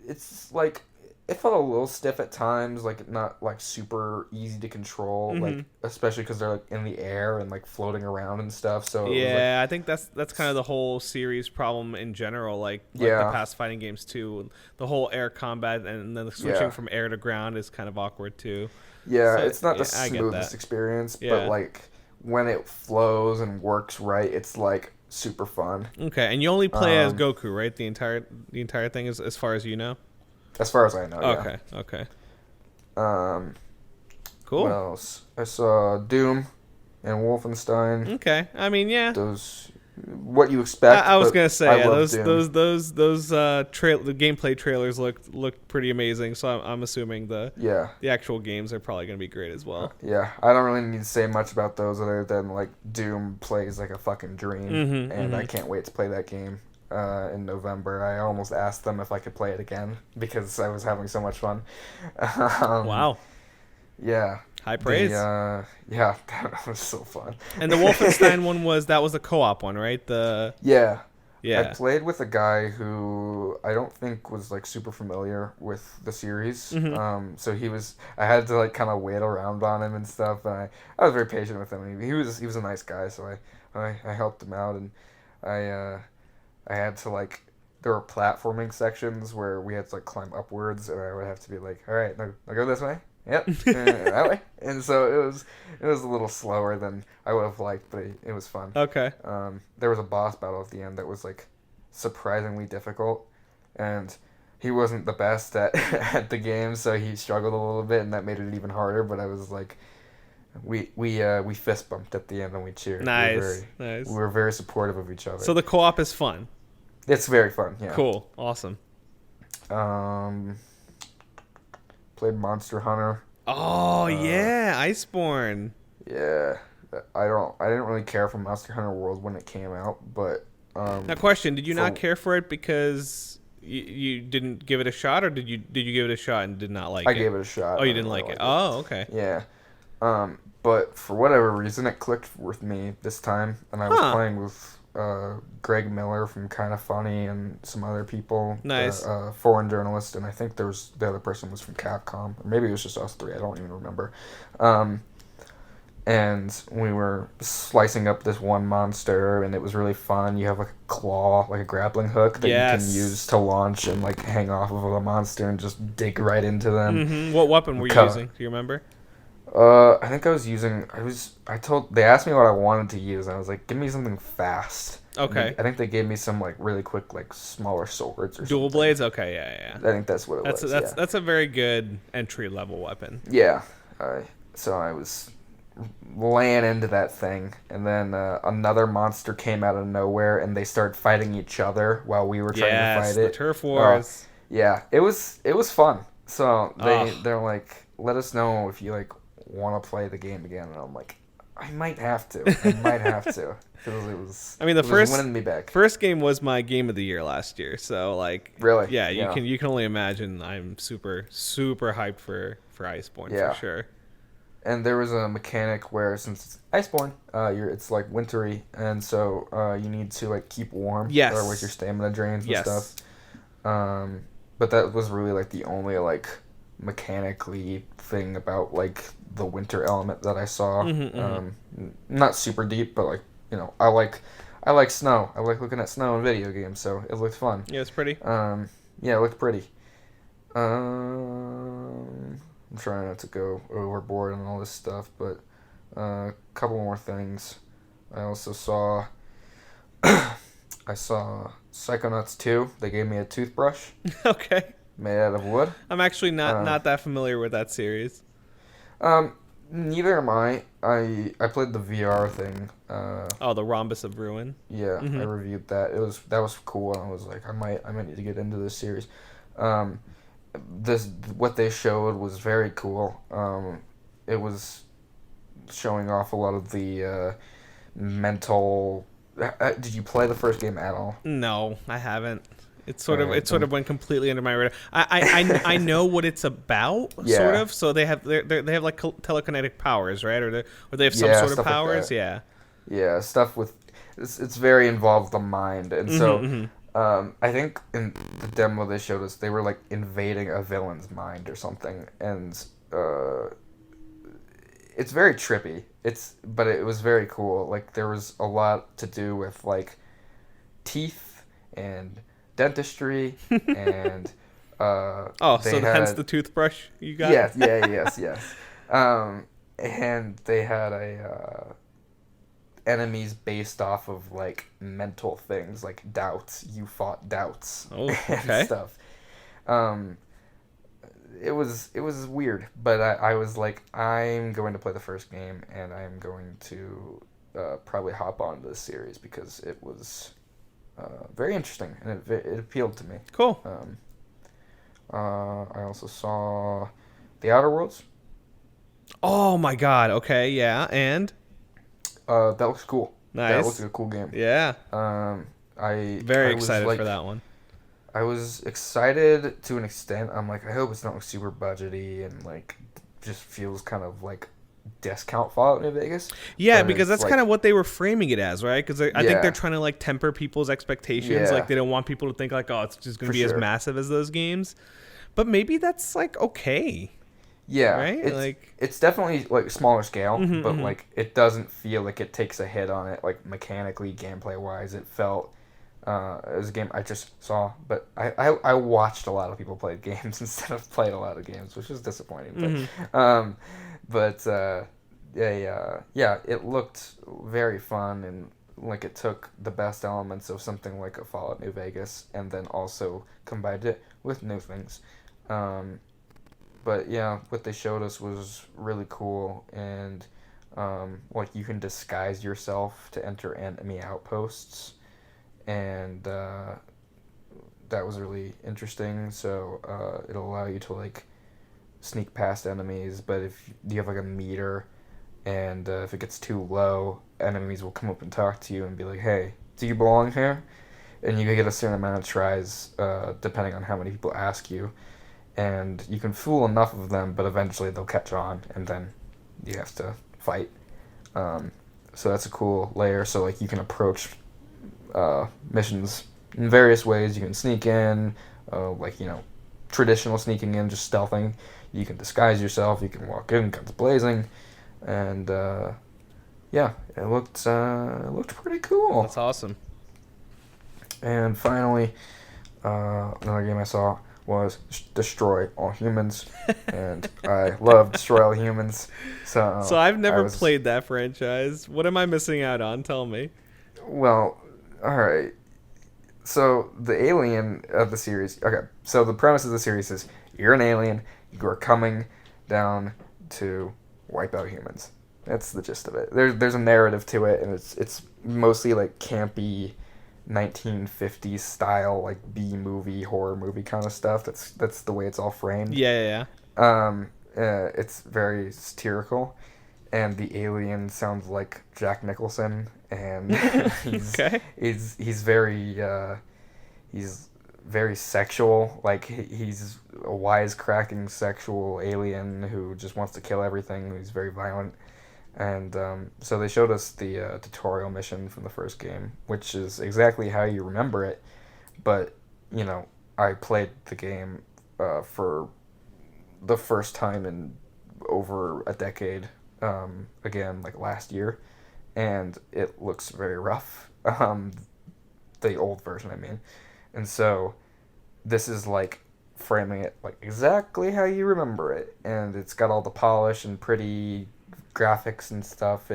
it's like it felt a little stiff at times, like not like super easy to control, like especially because they're like in the air and like floating around and stuff. So yeah, I think that's kind of the whole series problem in general. Like the past fighting games too, the whole air combat and then the switching from air to ground is kind of awkward too. Yeah, so, it's not the smoothest experience, but like when it flows and works right, it's like super fun. Okay, and you only play as Goku, right? The entire thing is as far as you know. As far as I know. Okay. Yeah. Okay. Cool. What else? I saw Doom and Wolfenstein. Okay. I mean, yeah. Those, what you expect. I was gonna say, yeah, those the gameplay trailers looked pretty amazing. So I'm assuming the actual games are probably gonna be great as well. Yeah, I don't really need to say much about those other than like Doom plays like a fucking dream, and I can't wait to play that game. In November. I almost asked them if I could play it again because I was having so much fun. Wow. Yeah. High praise. Yeah, that was so fun. And the Wolfenstein one was the co-op one, right? Yeah. Yeah. I played with a guy who I don't think was like super familiar with the series. So I had to like kind of wait around on him and stuff, and I was very patient with him. He was a nice guy, so I helped him out, and I had to like, there were platforming sections where we had to like climb upwards, and I would have to be like, all right, now go this way. Yep, that way. And so it was a little slower than I would have liked, but it was fun. Okay. There was a boss battle at the end that was like surprisingly difficult, and he wasn't the best at the game, so he struggled a little bit, and that made it even harder. But I was like, we fist bumped at the end and we cheered. Nice. We were very supportive of each other. So the co-op is fun. It's very fun. Yeah. Cool. Awesome. Played Monster Hunter. Oh yeah, Iceborne. Yeah, I didn't really care for Monster Hunter World when it came out, but now question: did you not care for it because you didn't give it a shot, or did you give it a shot and did not like it? I gave it a shot. Oh, you didn't like it. Oh, okay. Yeah. But for whatever reason, it clicked with me this time, and I was playing with Greg Miller from Kinda Funny and some other people. Nice. Foreign journalist, and I think the other person was from Capcom, or maybe it was just us three. I don't even remember. And we were slicing up this one monster, and it was really fun. You have like a claw, like a grappling hook that you can use to launch and like hang off of a monster and just dig right into them. What weapon were you using? Do you remember? I think I was using. They asked me what I wanted to use, and I was like, "Give me something fast." Okay. I think they gave me some like really quick like smaller swords or dual something. blades. Okay, yeah. I think that's what it was. That's a very good entry level weapon. Yeah. So I was laying into that thing, and then another monster came out of nowhere, and they started fighting each other while we were trying to fight it. The turf wars. Yeah, it was fun. So they're like, let us know if you like want to play the game again, and I'm like, I might have to because it was. I mean, winning me back. First game was my game of the year last year, so like really, yeah, you can only imagine. I'm super hyped for Iceborne for sure. And there was a mechanic where since it's Iceborne, it's like wintry, and so you need to like keep warm. Yes. Or with your stamina drains and stuff. But that was really like the only like mechanically thing about like the winter element that I saw. Not super deep, but like, you know, I like snow. I like looking at snow in video games, so it looked fun. Yeah, it's pretty. Yeah, it looked pretty. I'm trying not to go overboard on all this stuff, but a couple more things. I also saw Psychonauts 2. They gave me a toothbrush. Okay. Made out of wood. I'm actually not that familiar with that series. Neither am I. I played the VR thing. Oh, the Rhombus of Ruin. Yeah, I Mm-hmm. reviewed that. That was cool. I was like, I might need to get into this series. Um, this what they showed was very cool. It was showing off a lot of the mental. Did you play the first game at all? No, I haven't. All right, It sort then. of went completely under my radar. I know what it's about, sort Yeah, of. So they have like telekinetic powers, right? Or they have some yeah, sort of stuff like powers. that. Yeah. Yeah, stuff with it's very involved the mind, and so Mm-hmm, I think in the demo they showed us they were like invading a villain's mind or something, and it's very trippy. But it was very cool. Like there was a lot to do with like teeth and dentistry, and oh, they so hence had the toothbrush you got? yes, yeah, yes, yes, and they had a enemies based off of like mental things like doubts. You fought doubts Oh, and okay. stuff. Um, it was weird, but I was like, I'm going to play the first game, and I'm going to probably hop onto this series because it was very interesting and it appealed to me. Cool. I also saw The Outer Worlds. Oh my God. Okay. Yeah. And That looks cool. That looks nice. like a cool game. Yeah. I Very was excited like for that one. I was excited to an extent. I'm like, I hope it's not like super budgety and like just feels kind of like discount Fallout New Vegas. Yeah, But because it's that's like, kind of what they were framing it as, right? Because I think they're yeah, trying to like temper people's expectations. Like yeah, they don't want people to think like, oh, it's just going for to be as sure. massive as those games. But maybe that's like okay, Yeah, right? Like, it's definitely like smaller scale, mm-hmm, but mm-hmm. like it doesn't feel like it takes a hit on it like mechanically, gameplay wise. It felt it was a game I just saw, but I watched a lot of people play games instead of played a lot of games, which is disappointing. Mm-hmm. But yeah, it looked very fun and like it took the best elements of something like a Fallout New Vegas and then also combined it with new things. Um, but yeah, what they showed us was really cool and like you can disguise yourself to enter enemy outposts and that was really interesting. So it'll allow you to like sneak past enemies, but if you have like a meter, and if it gets too low, enemies will come up and talk to you and be like, "Hey, do you belong here?" And you get a certain amount of tries, depending on how many people ask you, and you can fool enough of them, but eventually they'll catch on, and then you have to fight. Um, so that's a cool layer. So like you can approach missions in various ways. You can sneak in, like traditional sneaking in, just stealthing. You can disguise yourself. You can walk in, guns blazing, and yeah, it looked pretty cool. That's awesome. And finally, another game I saw was Destroy All Humans, and I love Destroy All Humans. So So I've I never was played that franchise. What am I missing out on? Tell me. well, all right. So the alien of the series. Okay, so the premise of the series is you're an alien. You are coming down to wipe out humans. That's the gist of it. There's a narrative to it, and it's mostly like campy, 1950s style like B movie horror movie kind of stuff. That's the way it's all framed. Yeah, yeah, It's very satirical, and the alien sounds like Jack Nicholson, and yeah. he's Okay. he's very he's very sexual. Like he's a wisecracking sexual alien who just wants to kill everything. He's very violent, and so they showed us the tutorial mission from the first game, which is exactly how you remember it. But I played the game for the first time in over a decade. Again, like last year, and it looks very rough. The old version, I mean. And so this is like framing it like exactly how you remember it, and it's got all the polish and pretty graphics and stuff.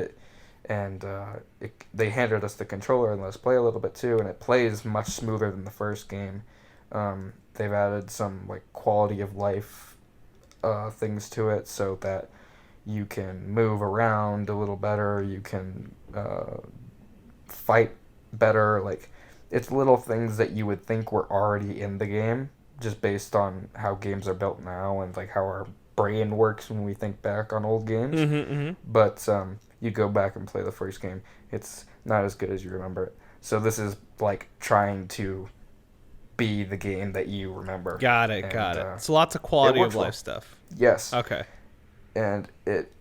They handed us the controller and let us play a little bit too, and it plays much smoother than the first game. They've added some like quality of life things to it so that you can move around a little better, you can fight better. Like, it's little things that you would think were already in the game, just based on how games are built now and like how our brain works when we think back on old games. But you go back and play the first game, it's not as good as you remember it. So this is like trying to be the game that you remember. Got it. So lots of quality of life stuff. Yes. Okay. And it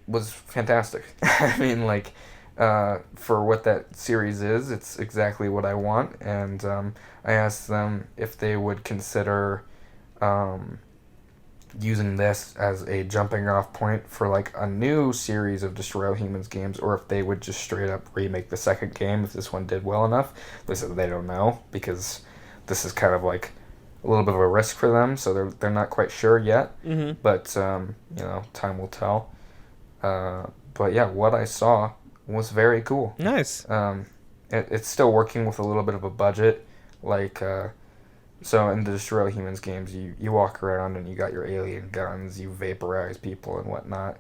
was fantastic. I mean, like, for what that series is, it's exactly what I want. And I asked them if they would consider using this as a jumping off point for like a new series of Destroy All Humans games, or if they would just straight up remake the second game if this one did well enough. They said they don't know, because this is kind of like a little bit of a risk for them, so they're not quite sure yet. But time will tell. But yeah, what I saw was very cool. Nice. It's still working with a little bit of a budget, like so in the Destroy All Humans games, you walk around and you got your alien guns, you vaporize people and whatnot,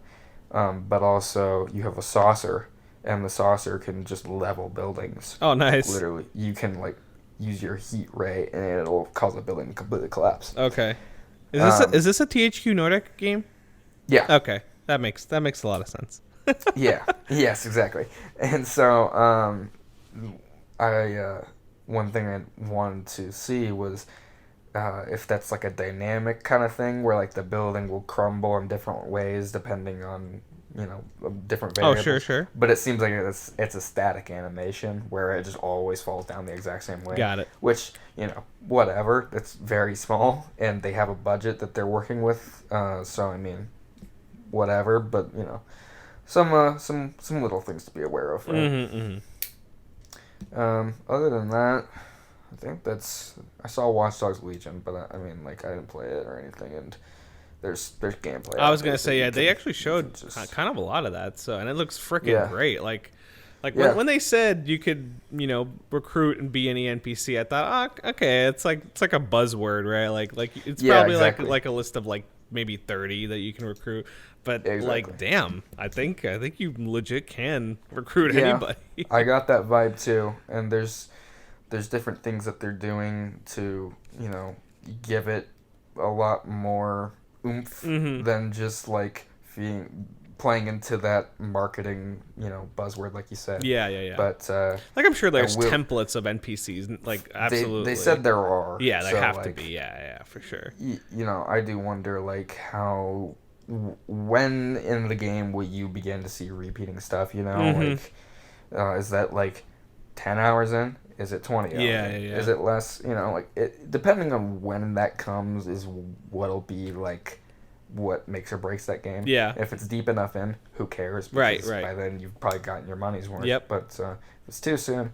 but also you have a saucer, and the saucer can just level buildings. Oh, nice. Literally, you can like use your heat ray and it'll cause a building to completely collapse. Okay. Is this a THQ Nordic game? Yeah. Okay. That makes a lot of sense. Yeah. Yes, exactly. And so one thing I wanted to see was if that's like a dynamic kind of thing where like the building will crumble in different ways depending on, different variables. Oh, sure. But it seems like it's a static animation where it just always falls down the exact same way. Got it. Which, whatever. It's very small, and they have a budget that they're working with. So I mean, whatever. But some little things to be aware of. Right? Other than that, I think I saw Watch Dogs Legion, but I mean, like, I didn't play it or anything, and there's gameplay. I was gonna say, yeah, they actually showed kind of a lot of that, so, and it looks freaking great. Like when they said you could, recruit and be any NPC, I thought, oh, okay, it's like a buzzword, right? Like it's probably exactly. like a list of like maybe 30 that you can recruit. But like, damn, I think you legit can recruit anybody. I got that vibe too, and there's different things that they're doing to give it a lot more oomph than just like playing into that marketing buzzword like you said. Yeah. But like, I'm sure there's templates of NPCs, like, absolutely. They said there are. Yeah, they have to be. Yeah, for sure. I do wonder like how. When in the game will you begin to see repeating stuff, like is that like 10 hours in? Is it 20 hours yeah. Is it less? Like, it, depending on when that comes is what'll be like what makes or breaks that game. Yeah. If it's deep enough in, who cares? Because right. By then you've probably gotten your money's worth. Yep. But if it's too soon,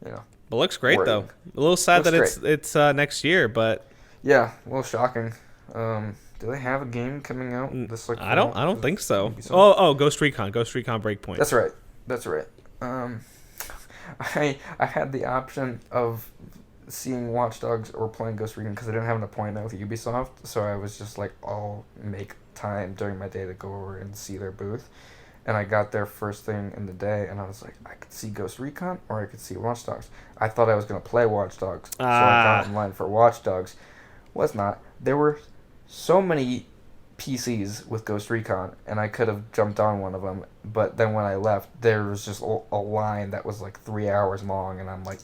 But it looks great though. A little sad that it's next year, but yeah, a little shocking. Do they have a game coming out this like? I don't think so. Oh, Ghost Recon Breakpoint. That's right. I had the option of seeing Watch Dogs or playing Ghost Recon because I didn't have an appointment with Ubisoft, so I was just like, I'll make time during my day to go over and see their booth. And I got there first thing in the day, and I was like, I could see Ghost Recon or I could see Watch Dogs. I thought I was going to play Watch Dogs, so I got in line for Watch Dogs. Was not. There were so many PCs with Ghost Recon, and I could have jumped on one of them, but then when I left, there was just a line that was like 3 hours long, and I'm like,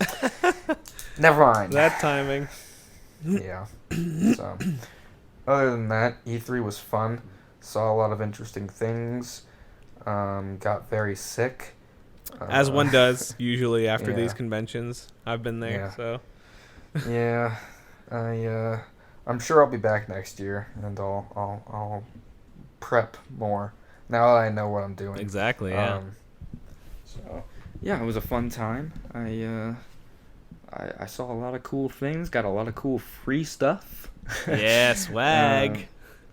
never mind. That timing. Yeah. So, other than that, E3 was fun. Saw a lot of interesting things. Got very sick. As one does, usually after these conventions. I've been there, so. Yeah. I'm sure I'll be back next year, and I'll prep more now that I know what I'm doing. Exactly. Yeah. So yeah, it was a fun time. I saw a lot of cool things. Got a lot of cool free stuff. Yeah, swag.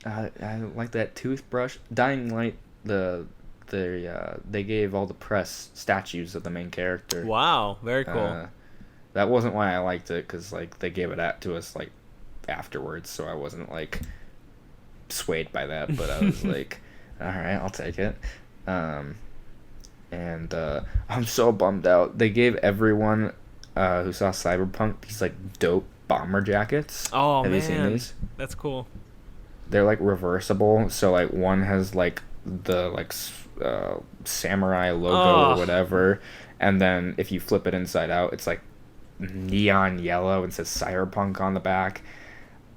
I like that toothbrush. Dying Light. They gave all the press statues of the main character. Wow, very cool. That wasn't why I liked it, because like they gave it to us like afterwards, so I wasn't like swayed by that, but I was like, All right, I'll take it. And I'm so bummed out. They gave everyone who saw Cyberpunk these like dope bomber jackets. Oh, Have man. you seen these? That's cool. They're like reversible, so like one has like the like samurai logo or whatever, and then if you flip it inside out, it's like neon yellow and says Cyberpunk on the back.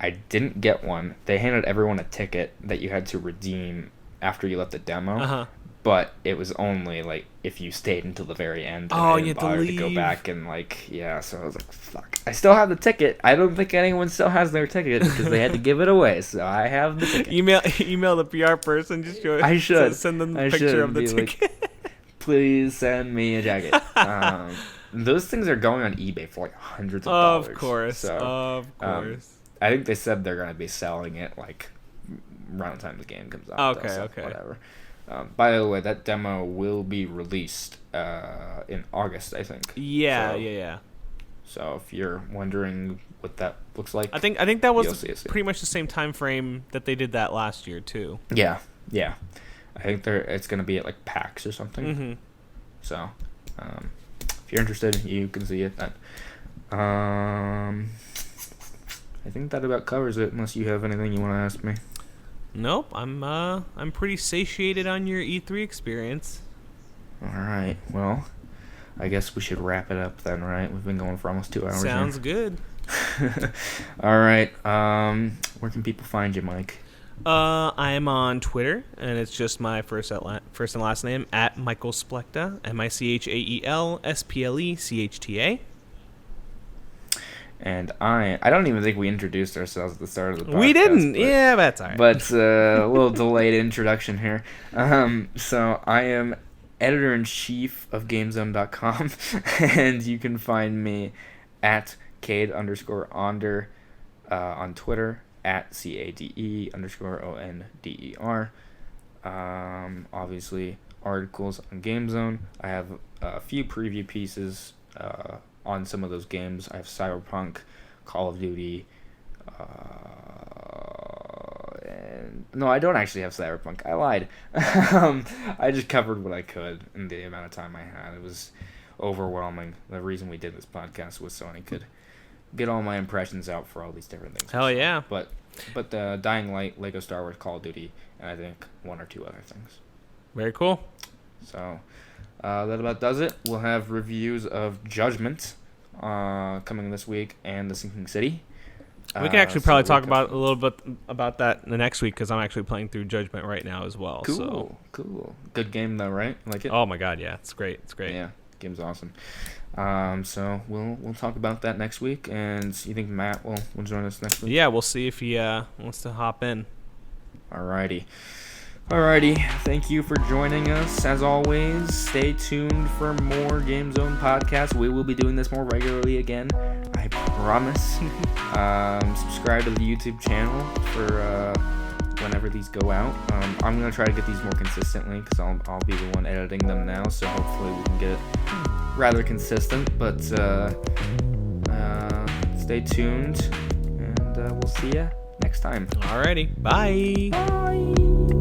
I didn't get one. They handed everyone a ticket that you had to redeem after you left the demo, but it was only like if you stayed until the very end. And I didn't bother to go back and like so I was like, fuck. I still have the ticket. I don't think anyone still has their ticket because they had to give it away. So I have the ticket. Email the PR person. Just show it. I should send them the picture of the ticket. Like, please send me a jacket. Those things are going on eBay for like hundreds of dollars. Of course. I think they said they're gonna be selling it like around the time the game comes out. Okay. Whatever. By the way, that demo will be released in August, I think. Yeah. So if you're wondering what that looks like, I think that was pretty much the same time frame that they did that last year too. Yeah. I think it's gonna be at like PAX or something. Mm-hmm. So, if you're interested, you can see it then. I think that about covers it. Unless you have anything you want to ask me. Nope, I'm pretty satiated on your E3 experience. All right, well, I guess we should wrap it up then, right? We've been going for almost 2 hours. Sounds good. All right, where can people find you, Mike? I am on Twitter, and it's just my first and last name at Michael Splechta, MichaelSplechta. And I don't even think we introduced ourselves at the start of the podcast. We didn't. Yeah, that's all right. But a little delayed introduction here. So I am editor-in-chief of GameZone.com, and you can find me at Cade_Onder on Twitter, at CADE_ONDER. Obviously, articles on GameZone. I have a few preview pieces on some of those games. I have Cyberpunk, Call of Duty, and no, I don't actually have Cyberpunk. I lied. I just covered what I could in the amount of time I had. It was overwhelming. The reason we did this podcast was so I could get all my impressions out for all these different things. Hell yeah. But Dying Light, Lego Star Wars, Call of Duty, and I think one or two other things. Very cool. So that about does it. We'll have reviews of Judgment coming this week and The Sinking City. We can actually probably talk about a little bit about that in the next week because I'm actually playing through Judgment right now as well. Cool. Good game though, right? Like it? Oh my god, yeah, it's great. Yeah, game's awesome. So we'll talk about that next week. And you think Matt will join us next week? Yeah, we'll see if he wants to hop in. Alrighty. Thank you for joining us. As always, stay tuned for more GameZone podcasts. We will be doing this more regularly again, I promise. Subscribe to the YouTube channel for whenever these go out. I'm going to try to get these more consistently because I'll be the one editing them now, so hopefully we can get it rather consistent. But stay tuned, and we'll see you next time. Alrighty, bye. Bye.